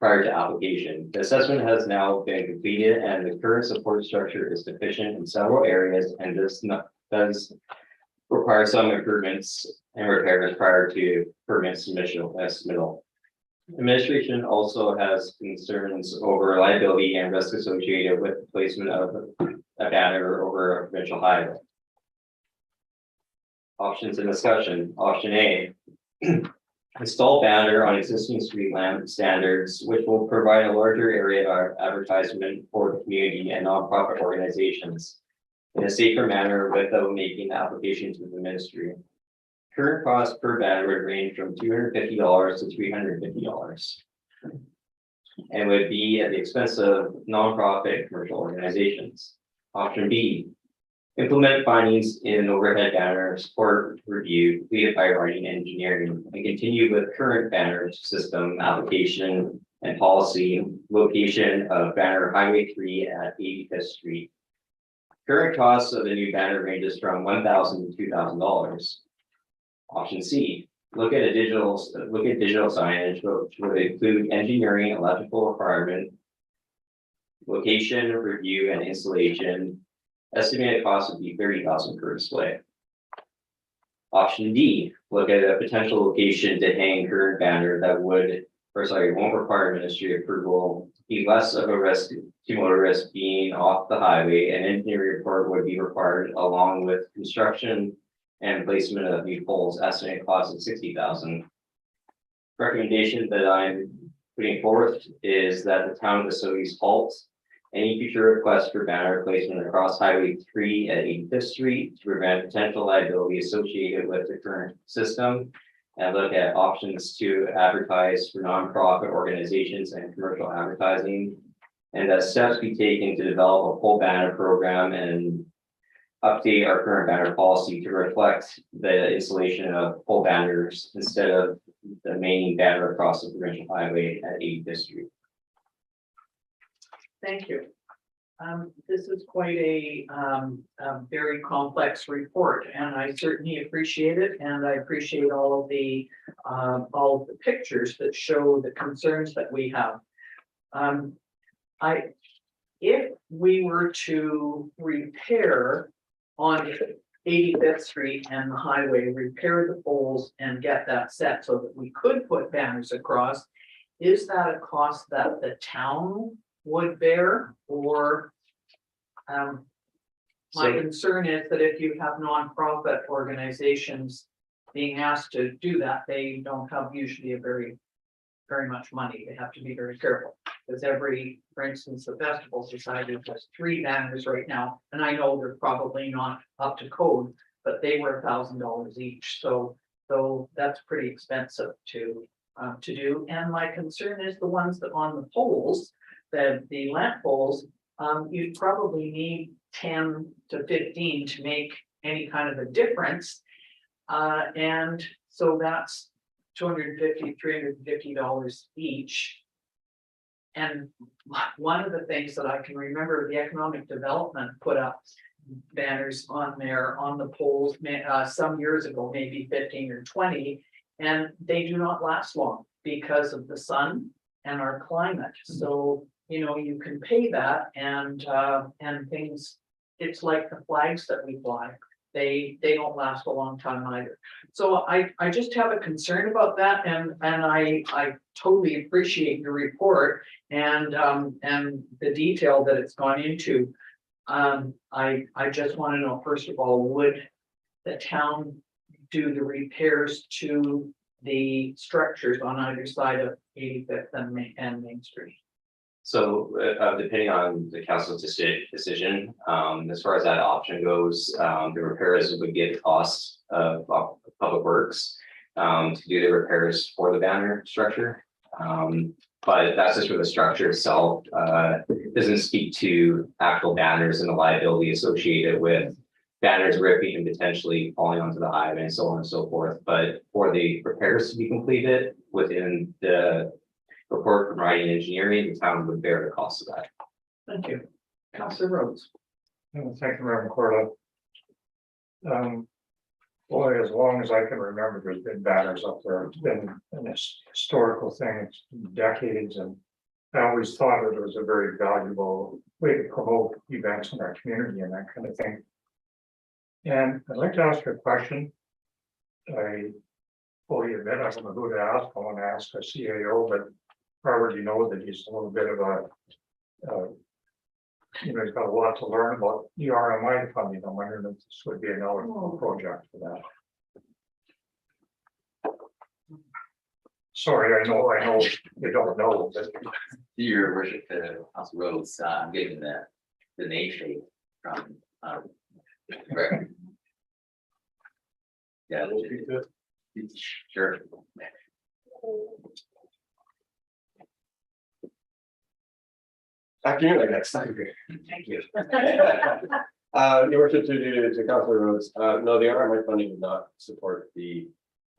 prior to application. The assessment has now been completed and the current support structure is deficient in several areas and does require some improvements and repairs prior to permit submittal. Administration also has concerns over liability and risk associated with the placement of a banner over a provincial highway. Options in discussion. Option A. Install banner on existing street lamp standards, which will provide a larger area of advertisement for the community and nonprofit organizations in a safer manner without making the application to the ministry. Current cost per banner would range from $250 to $350 and would be at the expense of nonprofit commercial organizations. Option B. Implement findings in overhead banner support review completed by writing engineering and continue with current banner system application and policy location of banner Highway 3 at 85th Street. Current costs of the new banner ranges from $1,000 to $2,000. Option C. Look at digital signage, which would include engineering, electrical requirement, location review, and installation. Estimated cost would be $30,000 per display. Option D, look at a potential location to hang current banner that won't require ministry approval, be less of a risk to motorists being off the highway. An engineering report would be required along with construction and placement of new poles, estimated cost of $60,000. Recommendation that I'm putting forth is that the town of Osoyoos halt any future requests for banner placement across Highway 3 at 85th Street to prevent potential liability associated with the current system and look at options to advertise for nonprofit organizations and commercial advertising. And that steps be taken to develop a pole banner program and update our current banner policy to reflect the installation of pole banners instead of the main banner across the provincial highway at 85th Street. Thank you. This is quite a very complex report, and I certainly appreciate it, and I appreciate all of the pictures that show the concerns that we have. If we were to repair on 85th Street and the highway, repair the poles and get that set so that we could put banners across, is that a cost that the town would bear? Or my concern is that if you have nonprofit organizations being asked to do that, they don't have usually a very much money. They have to be very careful because for instance, the Festival Society has 3 banners right now, and I know they're probably not up to code, but they were $1,000 each. So that's pretty expensive to do. And my concern is the ones that on the poles, the lamp poles, you'd probably need 10 to 15 to make any kind of a difference. And so that's $250, $350 each. And one of the things that I can remember, the economic development put up banners on there on the poles some years ago, maybe 15 or 20, and they do not last long because of the sun and our climate. So you can pay that and things, it's like the flags that we fly. They don't last a long time either. So I just have a concern about that, and I totally appreciate your report and the detail that it's gone into. I just want to know, first of all, would the town do the repairs to the structures on either side of 85th and Main Street? So depending on the council's decision, as far as that option goes, the repairs would be at the cost of Public Works to do the repairs for the banner structure. But that's just for the structure itself. It doesn't speak to actual banners and the liability associated with banners ripping and potentially falling onto the highway and so on and so forth. But for the repairs to be completed within the report providing engineering, the town would bear the cost of that. Thank you. Councillor Rhodes. Thank you, Madam Clerk. Boy, as long as I can remember, there's been banners up there. It's been an historical thing. It's been decades, and I always thought it was a very valuable way to promote events in our community and that kind of thing. And I'd like to ask a question. I fully admit I don't know who to ask. I want to ask a CAO, but I already know that he's a little bit of a he's got a lot to learn about the RMI funding. I'm wondering if this would be an eligible project for that. Sorry, I know you don't know, but Your worship, Council Rhodes, I'm getting the name shade from, Rick. Yeah. Sure. Afternoon, I guess. Thank you. Your worship, to Councilor Rhodes, no, the RMI funding does not support the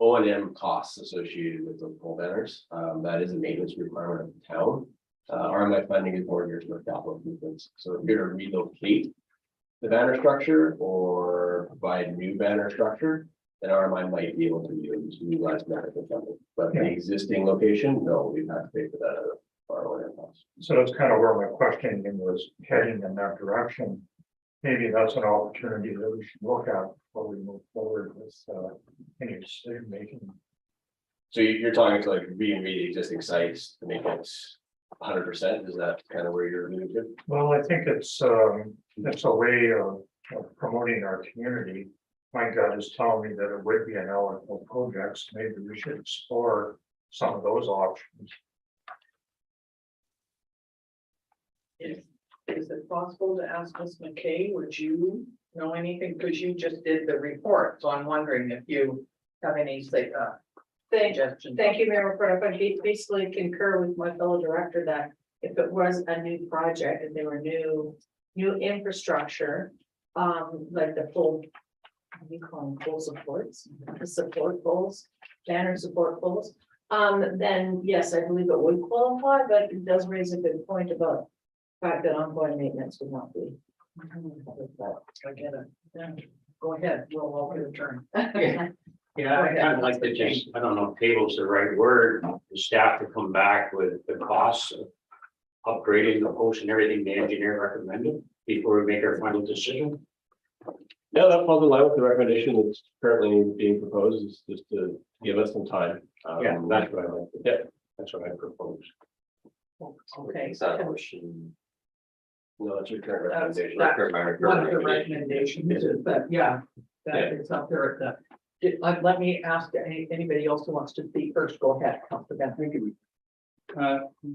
O&M costs associated with those pole banners. That is a maintenance requirement of the town. RMI funding is more geared for capital improvements. So if you're to relocate the banner structure or provide new banner structure, then RMI might be able to utilize medical funding. But the existing location, no, we've had to pay for that out of our O&M costs. so that's kind of where my questioning was heading in that direction. Maybe that's an opportunity that we should look at before we move forward with any decision making. So you're talking to like re the existing sites to make it 100%, is that kind of where you're moving to? Well, I think it's a way of promoting our community. My gut is telling me that it would be an eligible project, so maybe we should explore some of those options. Is it possible to ask Ms. McKay, would you know anything, because you just did the report, so I'm wondering if you have any, suggestions. Thank you, Mayor McCarthy. I basically concur with my fellow director that if it was a new project and there were new infrastructure, like the full, what do you call them, pole supports, the support poles, banner support poles, then yes, I believe it would qualify, but it does raise a good point about the fact that ongoing maintenance would not be. I get it. Yeah. Go ahead, we'll all get a turn. Yeah, I kind of like to just, I don't know if table's the right word, the staff to come back with the costs of upgrading the post and everything the engineer recommended before we make our final decision. Yeah, that falls in line with the recommendation that's currently being proposed, is just to give us some time. Yeah, that's what I like. Yeah. That's what I propose. Okay. Is that a motion? No, that's your current That's recommendation. one of the recommendations, is that, yeah, that is up there at the. Let me ask anybody else who wants to speak first. Go ahead, Councilor Ben. Thank you.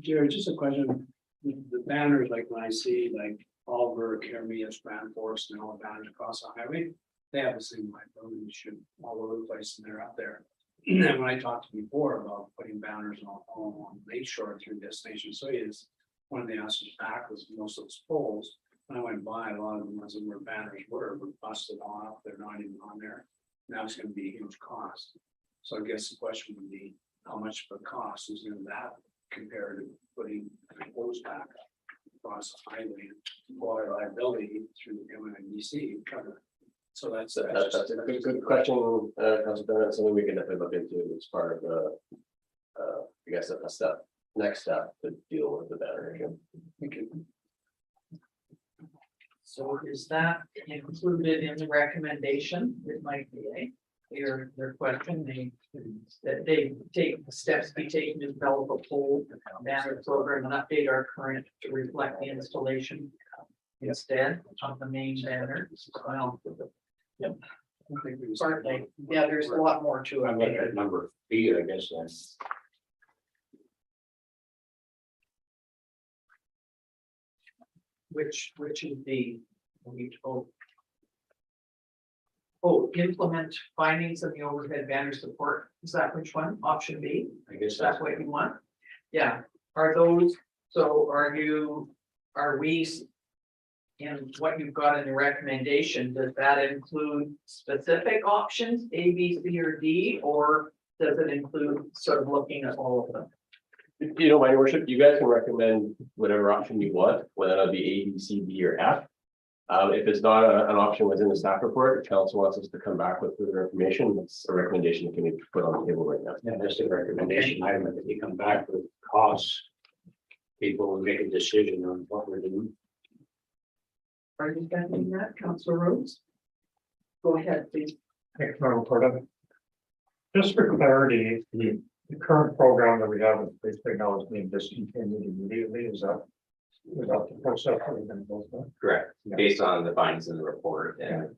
Jared, just a question. The banners, like when I see like Oliver, Kermias, Grand Forest, and all the banners across the highway, they have the same liability issue all over the place, and they're up there. And when I talked before about putting banners on Lake Shore through Destination Osoyoos, one of the answers back was most of those poles. When I went by, a lot of the ones that were banners were busted off. They're not even on there. Now it's going to be a huge cost. So I guess the question would be, how much of a cost is in that compared to putting poles back across the highway for liability through the MIDC cover? So that's So that's a good question, Councilor Bennett, something we can definitely look into as part of the, I guess, next step to deal with the banner issue. So is that included in the recommendation? It might be your question, that they take the steps be taken to develop a pole banner program and update our current to reflect the installation instead of the main banner. Well, yep. Certainly, yeah, there's a lot more to I'm looking it. at number B, I guess that's. Which is the, implement findings of the overhead banner support. Is that which one? Option B? I guess Is that what you want? Yeah, are those, so are we? In what you've got in the recommendation, does that include specific options, A, B, C, or D, or does it include sort of looking at all of them? If you don't mind, your worship, you guys can recommend whatever option you want, whether that be A, B, C, D, or F. If it's not an option within the staff report, if council wants us to come back with further information, that's a recommendation that can be put on the table right now. And just a recommendation item, if you come back with costs. People will make a decision on what we're doing. Are you getting that, Councillor Rhodes? Go ahead, please. Thanks, Madam Clerk. Just for clarity, the current program that we have in place right now is being discontinued immediately, is that the process that we're going to go through? Correct, Yeah. based on the findings in the report and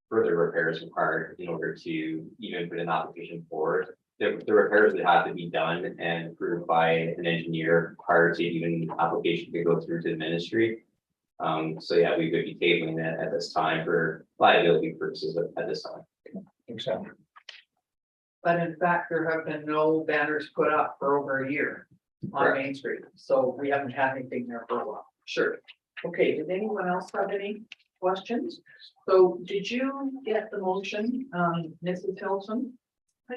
further repairs required in order to even put an application forward. The repairs would have to be done and approved by an engineer prior to even application to go through to the ministry. So yeah, we could be tabling that at this time for liability purposes at this time. Exactly. But in fact, there have been no banners put up for over a year on Correct. Main Street, so we haven't had anything there for a while. Sure. Okay, did anyone else have any questions? So did you get the motion, Mrs. Hilton?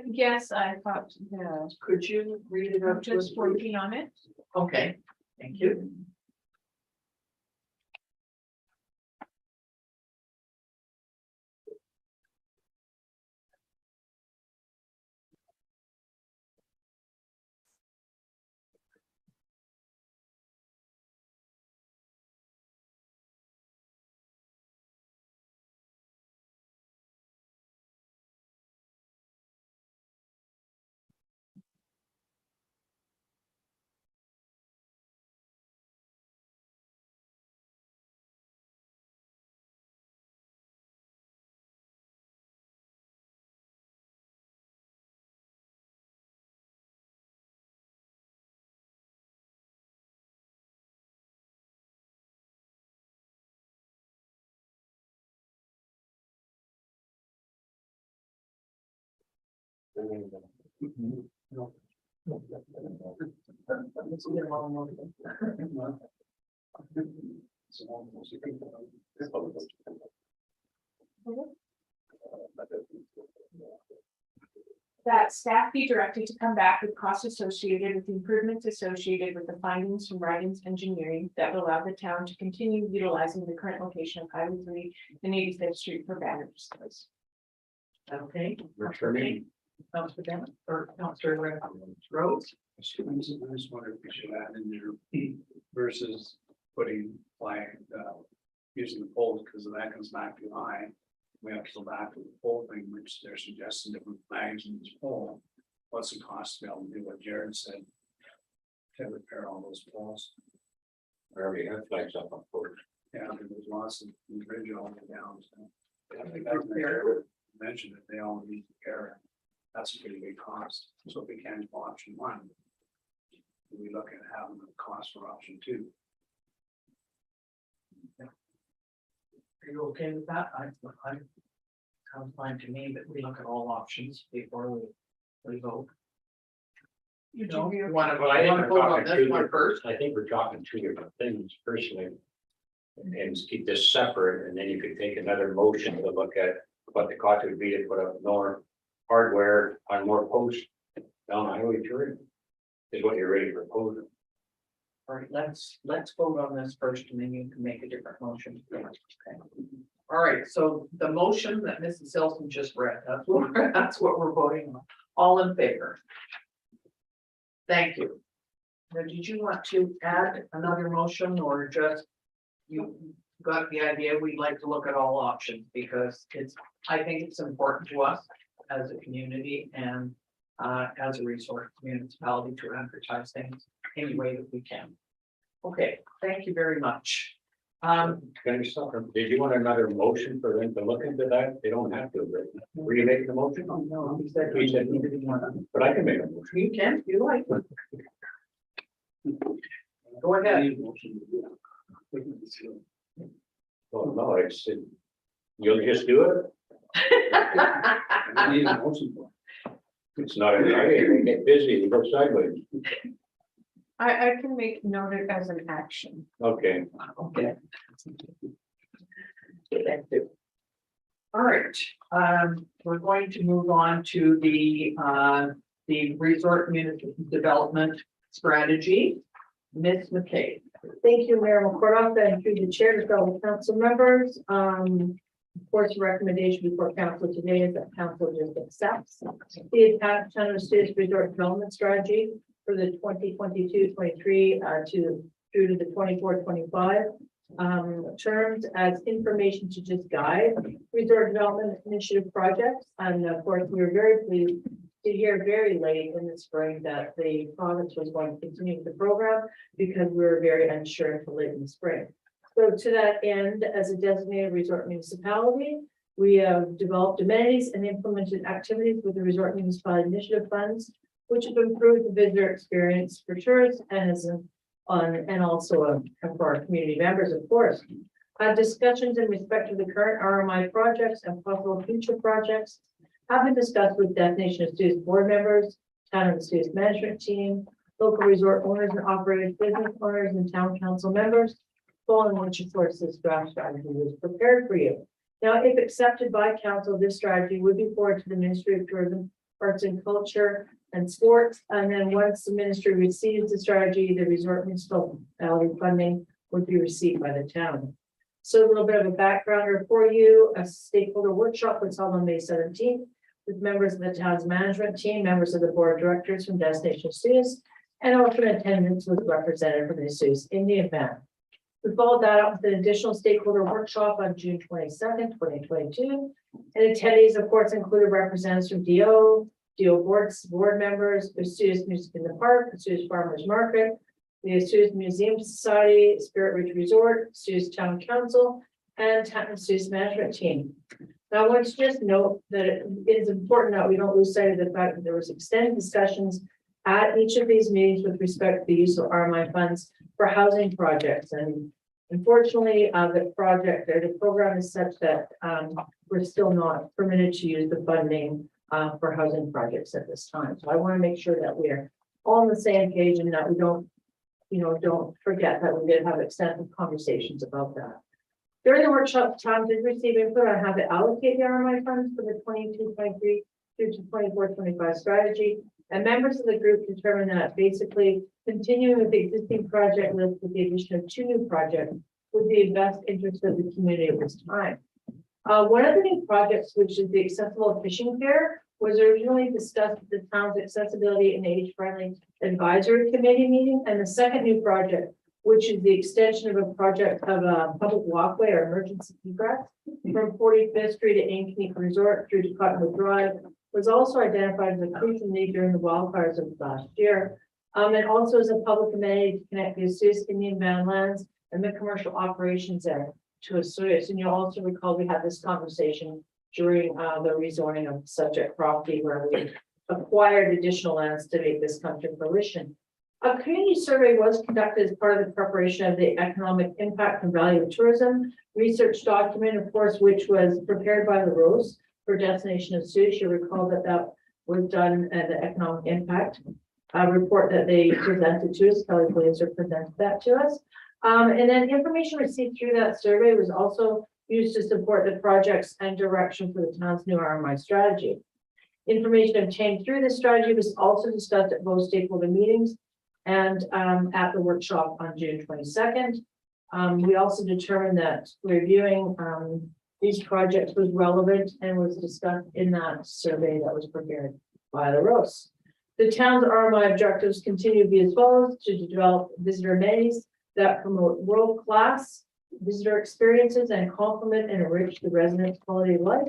Yes, I thought, yeah, Could you read it I'm out to us? just please? working on it. Okay, thank you. That staff be directed to come back with costs associated with improvements associated with the findings from Writings Engineering that will allow the town to continue utilizing the current location of Highway 3 and 85th Street for banner displays. Okay. Works for me. Councillor Bennett or Councillor Rhodes? I just wonder if we should add in there versus putting flag, using the poles, because that comes back too high. We have to go back to the pole thing, which they're suggesting different flags in this pole. What's the cost to be able to do what Jared said? To repair all those poles. We already have flags up on board. Yeah, there's lots of the bridge all the way down. So I think I mentioned that they all need repair. That's a pretty big cost. So if we can do option one, we look at having the cost for option two. Are you okay with that? Sounds fine to me that we look at all options before we vote. You know, you want to, Well, I think want to we're vote on talking this two one different, first? I think we're talking two different things personally. And keep this separate, and then you could take another motion to look at what the cost would be to put up more hardware on more posts down Highway 3. Is what you're ready to propose. All right, let's vote on this first and then you can make a different motion. Okay. All right, so the motion that Mrs. Hilton just read, that's what we're voting on. All in favor? Thank you. Now, did you want to add another motion or just you got the idea? We'd like to look at all options because I think it's important to us as a community and as a resource municipality to advertise things any way that we can. Okay, thank you very much. Can I stop? Did you want another motion for them to look into that? They don't have to, but were you making the motion? No, he said He said he didn't want to. But I can make a motion. You can, if you like. Go ahead. Well, no, it's, you'll just do it. I need a motion for it. It's not a hurry, you get busy, you go sideways. I can make note it as an action. Okay. Okay. Thank you. All right, we're going to move on to the resort municipal development strategy. Ms. McKay. Thank you, Mayor McCordock, and through the chair to fellow council members. Of course, the recommendation before council today is that council just accepts the attached Town of Osoyoos Resort Development Strategy for the 2022-23 through to the 24-25 terms as information to just guide resort development initiative projects. And of course, we were very pleased to hear very late in the spring that the province was going to continue the program because we were very unsure until late in the spring. So to that end, as a designated resort municipality, we have developed amenities and implemented activities with the Resort Municipality Initiative funds, which have improved the visitor experience for tourists and also for our community members, of course. Discussions in respect to the current RMI projects and possible future projects have been discussed with Destination Osoyoos board members, Town of Osoyoos management team, local resort owners and operators, business owners, and town council members. Following which, of course, this draft strategy was prepared for you. Now, if accepted by council, this strategy would be forwarded to the Ministry of Tourism, Arts and Culture and Sports. And then once the ministry receives the strategy, the resort municipality funding would be received by the town. So a little bit of a backgrounder for you. A stakeholder workshop was held on May 17th with members of the town's management team, members of the board of directors from Destination Osoyoos, and also in attendance was represented from the Osoyoos Indian Band. We followed that up with an additional stakeholder workshop on June 22nd, 2022. And attendees, of course, included representatives from DO board members, Osoyoos Music in the Park, Osoyoos Farmers Market, the Osoyoos Museum Society, Spirit Ridge Resort, Osoyoos Town Council, and Town of Osoyoos management team. Now, I want to just note that it is important that we don't lose sight of the fact that there was extended discussions at each of these meetings with respect to the use of RMI funds for housing projects. And unfortunately, the program is such that we're still not permitted to use the funding for housing projects at this time. So I want to make sure that we're all on the same page and that we don't forget that we did have extensive conversations about that. During the workshop, Tom did receive input on how to allocate the RMI funds for the 22-23 through to 24-25 strategy. And members of the group determined that basically continuing with the existing project list with the addition of 2 new projects would be in best interest of the community at this time. One of the new projects, which is the accessible fishing pier, was originally discussed at the town's accessibility and age-friendly advisory committee meeting. And the second new project, which is the extension of a project of a public walkway or emergency egress from 45th Street to Ankeny Resort through to Cottonwood Drive, was also identified as a crucial need during the wildfires of last year. And also as a public amenity to connect the Osoyoos Indian Band lands and the commercial operations there to Osoyoos. And you'll also recall we had this conversation during the rezoning of subject property where we acquired additional lands to make this come to fruition. A community survey was conducted as part of the preparation of the economic impact and value of tourism research document, of course, which was prepared by the Rose for Destination Osoyoos. You recall that was done at the economic impact report that they presented to us. Kelly Glazer presented that to us. And then information received through that survey was also used to support the projects and direction for the town's new RMI strategy. Information obtained through this strategy was also discussed at both stakeholder meetings and at the workshop on June 22nd. We also determined that reviewing these projects was relevant and was discussed in that survey that was prepared by the Rose. The town's RMI objectives continue to be as follows: to develop visitor amenities that promote world-class visitor experiences and complement and enrich the residents' quality of life,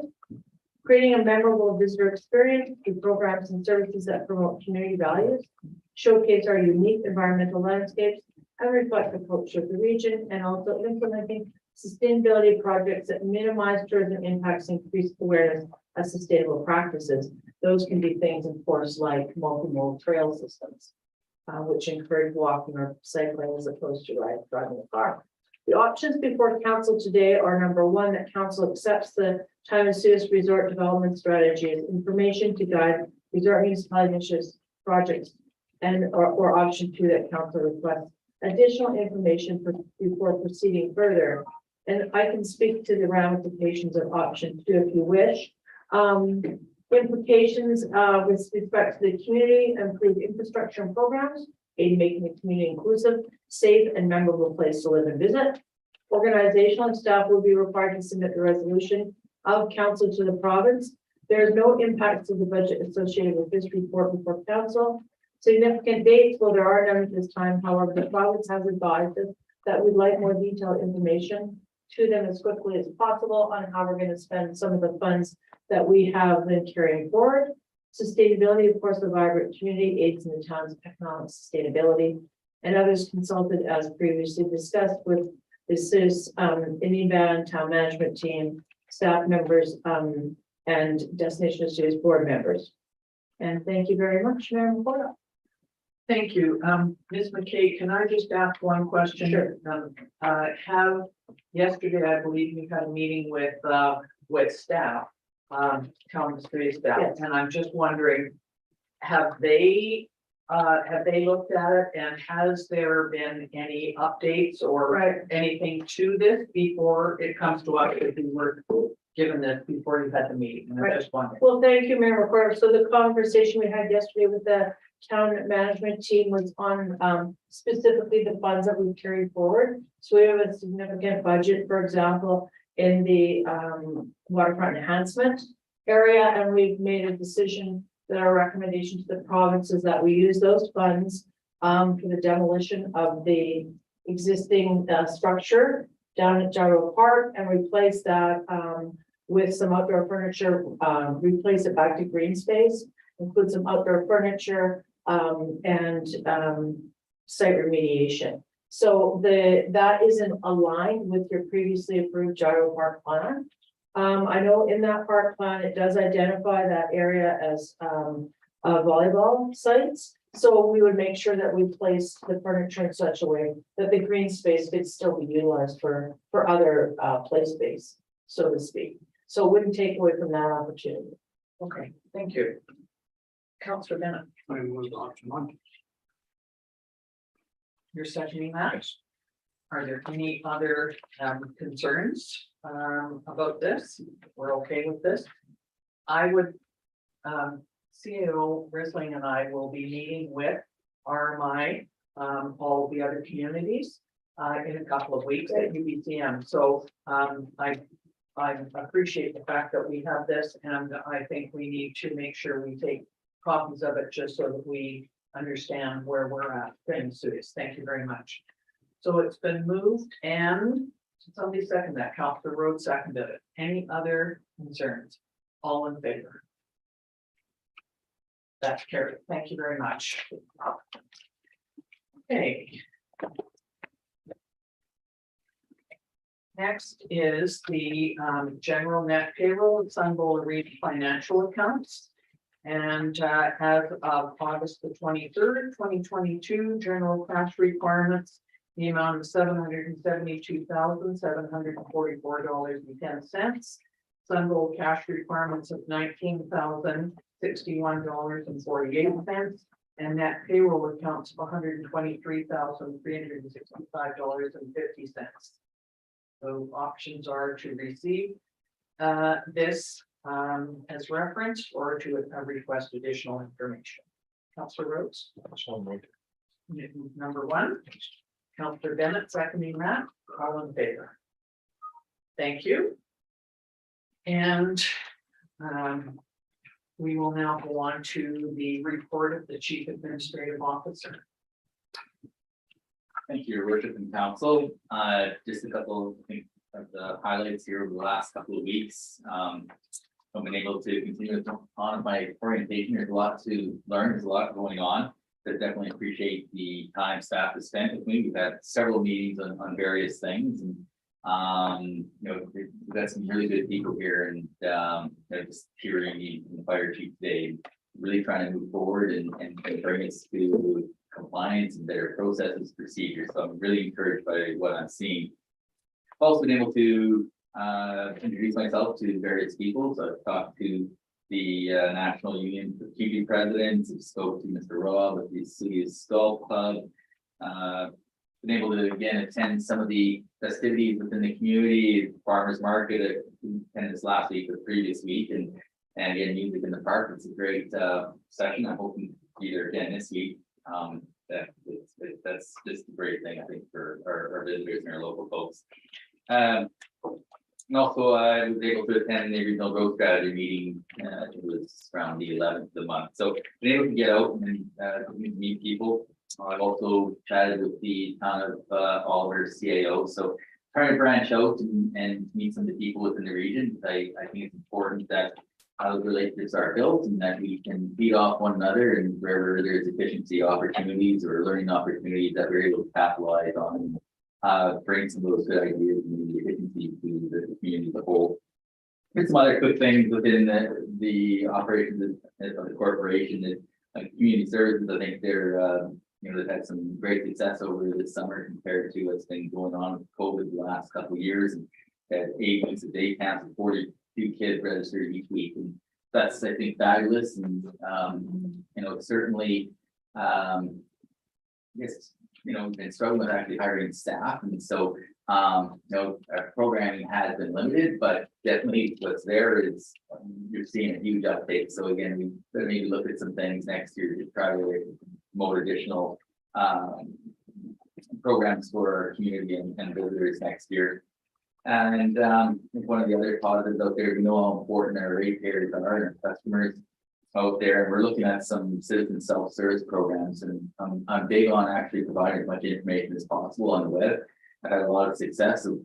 creating a memorable visitor experience through programs and services that promote community values, showcase our unique environmental landscapes, and reflect the culture of the region, and also implementing sustainability projects that minimize tourism impacts and increase awareness of sustainable practices. Those can be things, of course, like multimodal trail systems, which encourage walking or cycling as opposed to driving a car. The options before council today are: number one, that council accepts the Town of Osoyoos Resort Development Strategy as information to guide resort municipality initiatives projects, and or option two, that council requests additional information before proceeding further. And I can speak to the ramifications of option two if you wish. Implications with respect to the community, improved infrastructure and programs, aid in making the community inclusive, safe, and memorable place to live and visit. Organizational staff will be required to submit the resolution of council to the province. There is no impact to the budget associated with this report before council. Significant dates, well, there are none at this time. However, the province has advised us that we'd like more detailed information to them as quickly as possible on how we're going to spend some of the funds that we have been carrying forward. Sustainability, of course, the vibrant community aids in the town's economic sustainability, and others consulted as previously discussed with the CIS, Indian Band, town management team, staff members, and Destination Studios board members. And thank you very much, Mayor McCoy. Thank you. Ms. McKay, can I just ask one question? Sure. Have, yesterday, I believe you had a meeting with staff, town administrative staff, Yes. and I'm just wondering, have they looked at it, and has there been any updates or Right. anything to this before it comes to us, if you were given this before you had the meeting? And I'm Right. just wondering. Well, thank you, Mayor McCoy. So the conversation we had yesterday with the town management team was on specifically the funds that we carry forward. So we have a significant budget, for example, in the waterfront enhancement area, and we've made a decision that our recommendation to the province is that we use those funds for the demolition of the existing structure down at Gyro Park and replace that with some outdoor furniture, replace it back to green space, include some outdoor furniture and site remediation. So that isn't aligned with your previously approved Gyro Park plan. I know in that park plan, it does identify that area as volleyball sites. So we would make sure that we place the furniture in such a way that the green space could still be utilized for other play space, so to speak. So it wouldn't take away from that opportunity. Okay, thank you. Councillor Bennett, I was option one. you're seconding that? Are there any other concerns about this? We're okay with this? I would, CEO Risling and I will be meeting with RMI, all the other communities in a couple of weeks at UBCM. So I appreciate the fact that we have this, and I think we need to make sure we take copies of it just so that we understand where we're at. Thank you very much. So it's been moved and somebody seconded that. Councillor Rhodes seconded it. Any other concerns? All in favor? That's carried. Thank you very much. Okay. Next is the general net payroll of Sunbowl Reed financial accounts. And as of August the 23rd, 2022, general cash requirements, the amount of $772,744.10. Sunbowl cash requirements of $19,061.48, and net payroll accounts of $123,365.50. So options are to receive this as reference or to request additional information. Councillor Rhodes. Number one. Councillor Bennett seconding that. All in favor? Thank you. And we will now go on to the report of the Chief Administrative Officer. Thank you, Your Worship and Council. Just a couple of the highlights here over the last couple of weeks. I've been able to continue on my orientation. There's a lot to learn. There's a lot going on. But definitely appreciate the time staff has spent with me. We've had several meetings on various things, and we've got some really good people here, and just hearing the fire chief today, really trying to move forward and bring us to compliance and better processes, procedures. So I'm really encouraged by what I'm seeing. I've also been able to introduce myself to various people. So I've talked to the National Union of TV Presidents, I've spoke to Mr. Rob of the Osoyoos Golf Club. Been able to again attend some of the festivities within the community, farmers market. I attended this last week or the previous week, and again music in the park. It's a great session. I'm hoping to be there again this week. That's just a great thing, I think, for our visitors and our local folks. And also, I was able to attend the regional growth strategy meeting, it was around the 11th of the month, so been able to get out and meet people. I've also chatted with the town of Oliver CAO, so trying to branch out and meet some of the people within the region. I think it's important that how the relationships are built and that we can feed off one another, and wherever there's efficiency opportunities or learning opportunities that we're able to capitalize on, bring some of those good ideas and the efficiency to the community as a whole. There's some other quick things within the operations of the corporation that, like community services, I think they're they've had some great success over this summer compared to what's been going on with COVID the last couple of years. And had 8 weeks of day camps and 42 kids registered each week, and that's, I think, fabulous. And certainly, yes, been struggling with actually hiring staff, and so our programming has been limited, but definitely what's there is you're seeing a huge uptake. So again, we better maybe look at some things next year to try to promote additional programs for our community and visitors next year. And I think one of the other positives out there, we know how important our ratepayers are and our customers out there. And we're looking at some citizen self-service programs, and I'm big on actually providing as much information as possible on the web. I've had a lot of success. So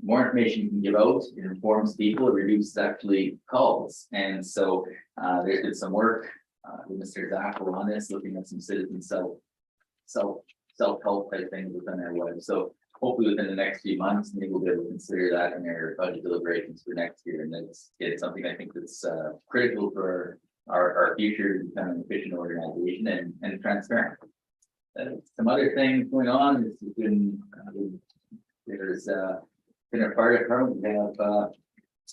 more information you can give out, it informs people, it reduces actually calls. And so there's been some work with Mr. Zackel on this, looking at some citizen self-help type things within our web. So hopefully within the next few months, maybe we'll be able to consider that in our budget deliberations for next year. And it's something I think that's critical for our future to become an efficient organization and transparent. Some other things going on is there's in our fire department, we have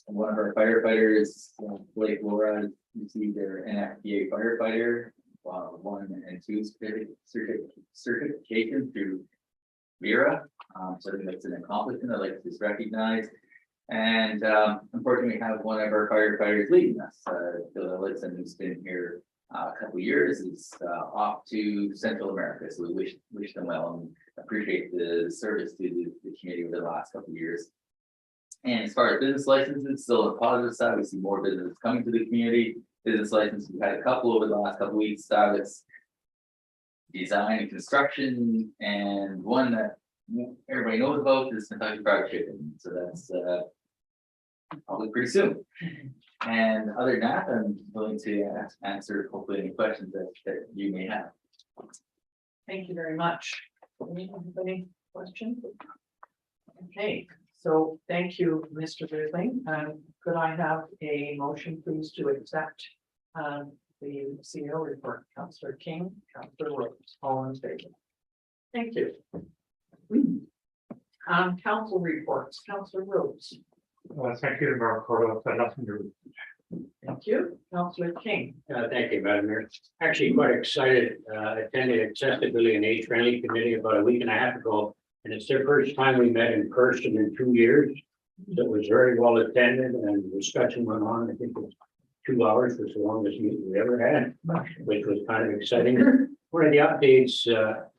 one of our firefighters, Blake Laura, received their NFPA firefighter 1 and 2 certification through Vera. So I think that's an accomplishment I'd like to just recognize. And unfortunately, we have one of our firefighters leaving us, Bill Ellison, who's been here a couple of years, is off to Central America. So we wish them well and appreciate the service to the community over the last couple of years. And as far as business licenses, still on the positive side, we see more business coming to the community. Business licenses, we've had a couple over the last couple of weeks. That's design and construction, and one that everybody knows about is Kentucky Fried Chicken. So that's probably pretty soon. And other than that, I'm willing to answer hopefully any questions that you may have. Thank you very much. Any questions? Okay, so thank you, Mr. Ridley. Could I have a motion, please, to accept the CEO report? Councillor King, Councillor Rhodes, all in favor. Thank you. Council reports, Councillor Rhodes. Thank you, Mark. Nothing to. Thank you, Councillor King. Thank you, Madam Mayor. Actually quite excited, attended Accessibility and Age Friendly Committee about a week and a half ago. And it's their first time we met in person in 2 years. So it was very well attended and the discussion went on. I think it was 2 hours, was the longest meeting we ever had, which was kind of exciting. One of the updates,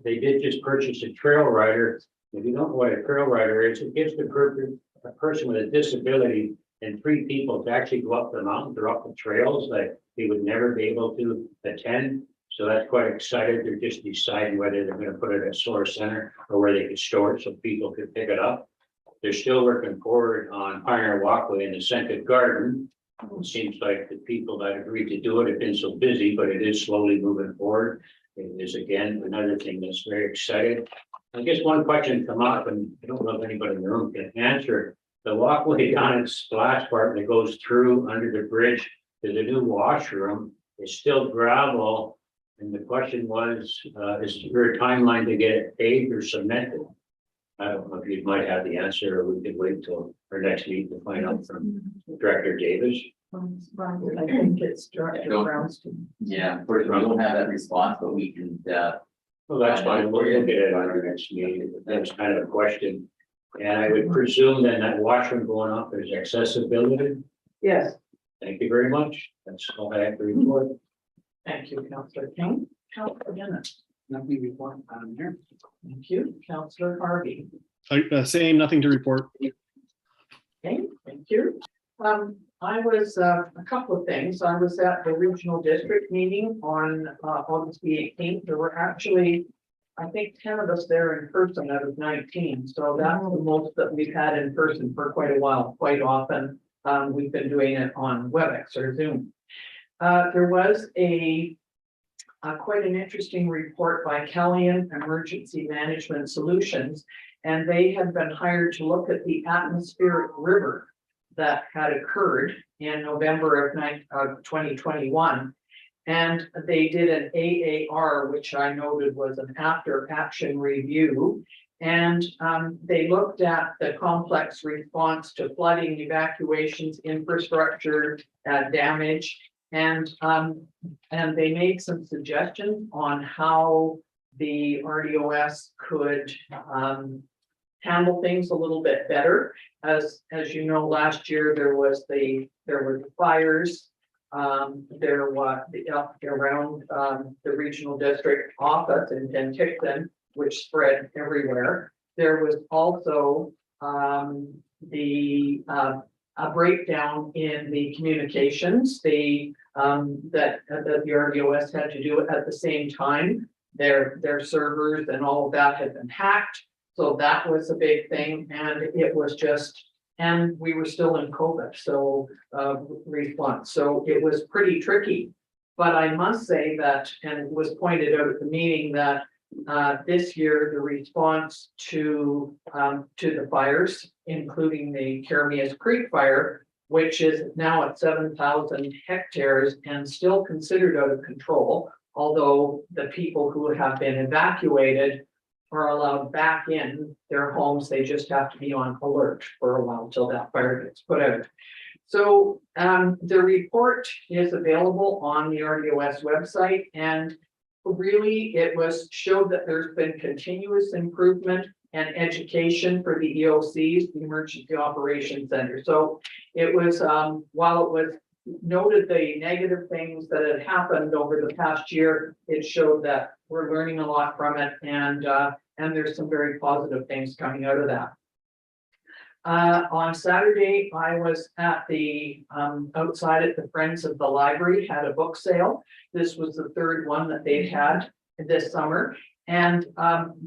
they did just purchase a trail rider. If you don't know what a trail rider is, it gives a person with a disability and 3 people to actually go up the mountains or up the trails that they would never be able to attend. So that's quite excited. They're just deciding whether they're going to put it at Source Center or where they could store it so people could pick it up. They're still working forward on Pioneer Walkway in the Scented Garden. It seems like the people that agreed to do it have been so busy, but it is slowly moving forward. It is again another thing that's very exciting. I guess one question come up, and I don't know if anybody in the room can answer. The walkway down at Splash Park that goes through under the bridge to the new washroom is still gravel. And the question was, is there a timeline to get it paved or cemented? I don't know if you might have the answer, or we could wait till our next meeting to find out from Director Davis. I think it's Director Brownston. Yeah, unfortunately, we don't have that response, but we can. Well, that's fine. We'll look at it on our next meeting. That's kind of a question. And I would presume then that washroom going up is accessibility. Yes. Thank you very much. That's all I have to report. Thank you, Councillor King. Councillor Dennis. Nothing before, here. Thank you, Councillor Harvey. Same, nothing to report. Okay, thank you. I was, a couple of things. I was at the regional district meeting on, August the 18th. There were actually, I think, 10 of us there in person out of 19. So that's the most that we've had in person for quite a while. Quite often, we've been doing it on WebEx or Zoom. There was quite an interesting report by Callian Emergency Management Solutions, and they had been hired to look at the atmospheric river that had occurred in November of 2021. And they did an AAR, which I noted was an after action review. And they looked at the complex response to flooding, evacuations, infrastructure damage. And they made some suggestions on how the RDOS could handle things a little bit better. As you know, last year there were the fires. There was around the regional district office in Penticton, which spread everywhere. There was also a breakdown in the communications. That the RDOS had to do it at the same time. Their servers and all of that had been hacked. So that was a big thing, and it was just, and we were still in COVID, so response. So it was pretty tricky. But I must say that, and it was pointed out at the meeting that this year the response to the fires, including the Caramias Creek fire, which is now at 7,000 hectares and still considered out of control, although the people who have been evacuated are allowed back in their homes. They just have to be on alert for a while till that fire gets put out. So the report is available on the RDOS website, and really it showed that there's been continuous improvement and education for the EOCs, the Emergency Operations Center. So it was, while it was noted the negative things that had happened over the past year, it showed that we're learning a lot from it, and there's some very positive things coming out of that. On Saturday, I was at the outside at the Friends of the Library, had a book sale. This was the third one that they've had this summer, and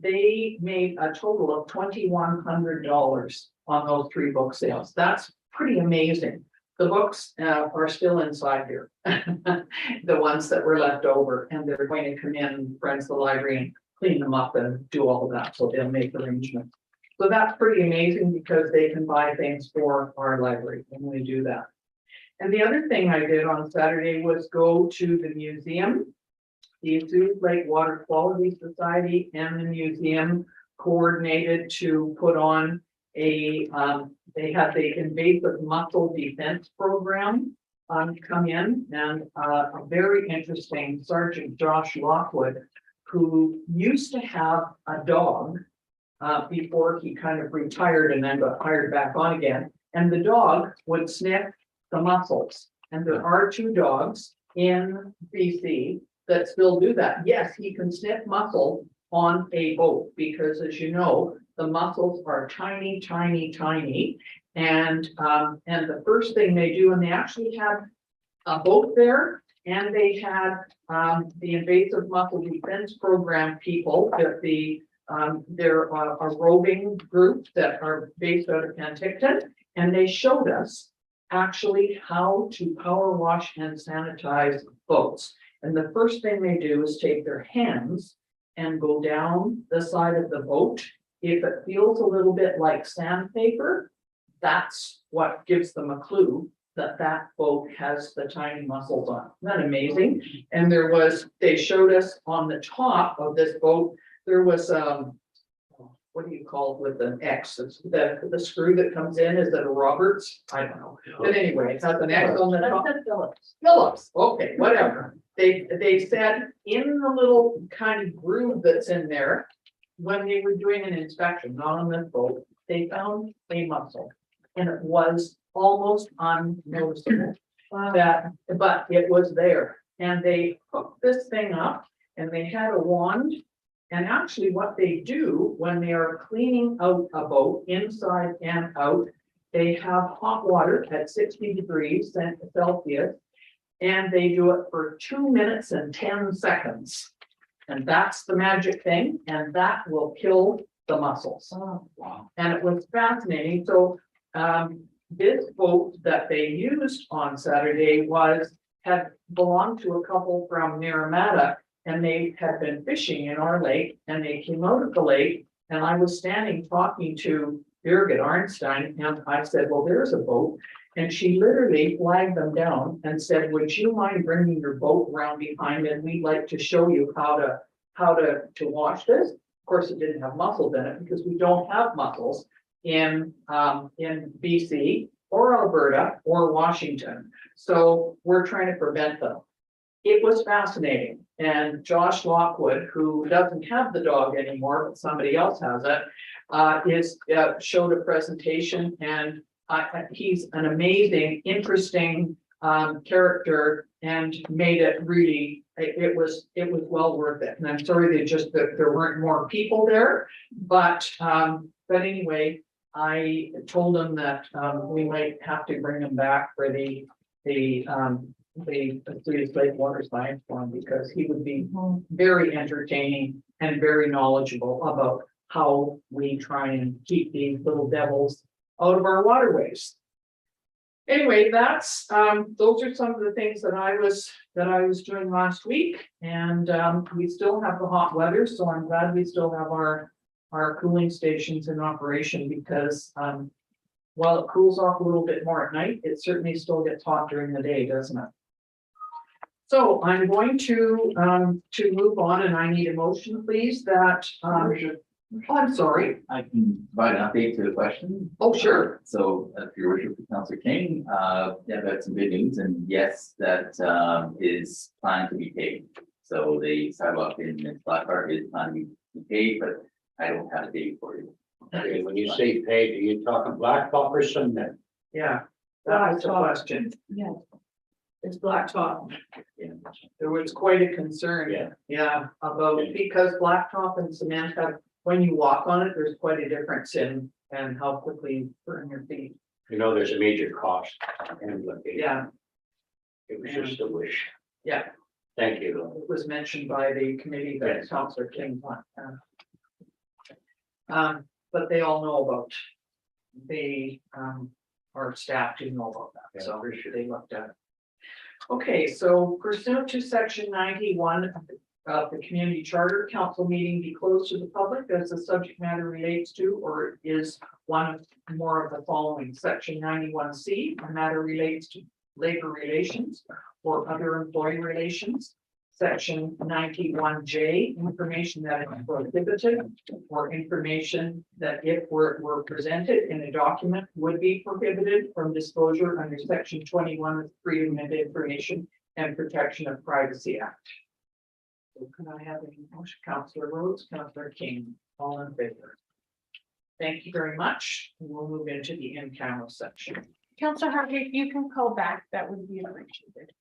they made a total of $2,100 on those 3 book sales. That's pretty amazing. The books are still inside here, the ones that were left over, and they're going to come in, Friends of the Library, and clean them up and do all of that. So they'll make arrangements. So that's pretty amazing because they can buy things for our library when we do that. And the other thing I did on Saturday was go to the museum. The Osoyoos Lake Water Quality Society and the museum coordinated to put on they had the invasive mussel defense program come in, and a very interesting Sergeant Josh Lockwood, who used to have a dog before he kind of retired and then got hired back on again. And the dog would sniff the mussels. And there are 2 dogs in BC that still do that. Yes, he can sniff mussel on a boat because, as you know, the mussels are tiny, tiny, tiny. And the first thing they do, and they actually had a boat there, and they had the invasive mussel defense program people that they're a roving group that are based out of Penticton, and they showed us actually how to power wash and sanitize boats. And the first thing they do is take their hands and go down the side of the boat. If it feels a little bit like sandpaper, that's what gives them a clue that that boat has the tiny mussels on. Isn't that amazing? And they showed us on the top of this boat, there was what do you call it with an X? It's the screw that comes in, is it a Roberts? I don't know. But anyway, it has an X on the top. Phillips, okay, whatever. They said in the little kind of groove that's in there, when they were doing an inspection, not on this boat, they found a mussel, and it was almost unnoticeable. But it was there, and they hooked this thing up, and they had a wand And actually what they do when they are cleaning out a boat inside and out, they have hot water at 60 degrees Celsius. And they do it for 2 minutes and 10 seconds. And that's the magic thing, and that will kill the mussels. Oh, wow. And it was fascinating. So this boat that they used on Saturday had belonged to a couple from Naramata, and they had been fishing in our lake, and they came out of the lake, and I was standing talking to Birgit Arnstein, and I said, well, there's a boat. And she literally flagged them down and said, would you mind bringing your boat around behind, and we'd like to show you how to wash this. Of course, it didn't have mussels in it because we don't have mussels in BC or Alberta or Washington. So we're trying to prevent them. It was fascinating. And Josh Lockwood, who doesn't have the dog anymore, but somebody else has it, showed a presentation, and he's an amazing, interesting character, and made it really, it was well worth it. And I'm sorry that there weren't more people there, but anyway, I told him that we might have to bring him back for the Swedish Lake Water Science Forum, because he would be very entertaining and very knowledgeable about how we try and keep these little devils out of our waterways. Anyway, that's those are some of the things that I was doing last week, and we still have the hot weather, so I'm glad we still have our cooling stations in operation, because while it cools off a little bit more at night, it certainly still gets hot during the day, doesn't it? So I'm going to move on, and I need a motion, please, that I'm sorry. I can provide an update to the question. Oh, sure. So, your worship, Councillor King, yeah, that's some good news, and yes, that is planned to be paid. So the sidewalk in Blackheart is planned to be paid, but I don't have a date for you. Okay, when you say paid, are you talking blacktop or cement? Yeah, that was the question. Yeah. It's blacktop. There was quite a concern. Yeah. About, because blacktop and cement have, when you walk on it, there's quite a difference in how quickly you burn your feet. You know, there's a major cost. And look, Yeah, it was just a wish. yeah. Thank you. It was mentioned by the committee that Yes. Councillor King. But they all know about, our staff do know about that, Yeah, so for sure. they looked at it. Okay, so pursuant to section 91 of the community charter, council meeting be closed to the public as the subject matter relates to or is one of more of the following. Section 91C, the matter relates to labor relations or other employee relations. Section 91J, information that is prohibited, or information that if were presented in a document would be prohibited from disclosure under section 21 of the Freedom of Information and Protection of Privacy Act. So can I have a motion? Councillor Rhodes, Councillor King, all in favor? Thank you very much. We'll move into the in-camera section. Councillor Hartley, if you can call back, that would be appreciated.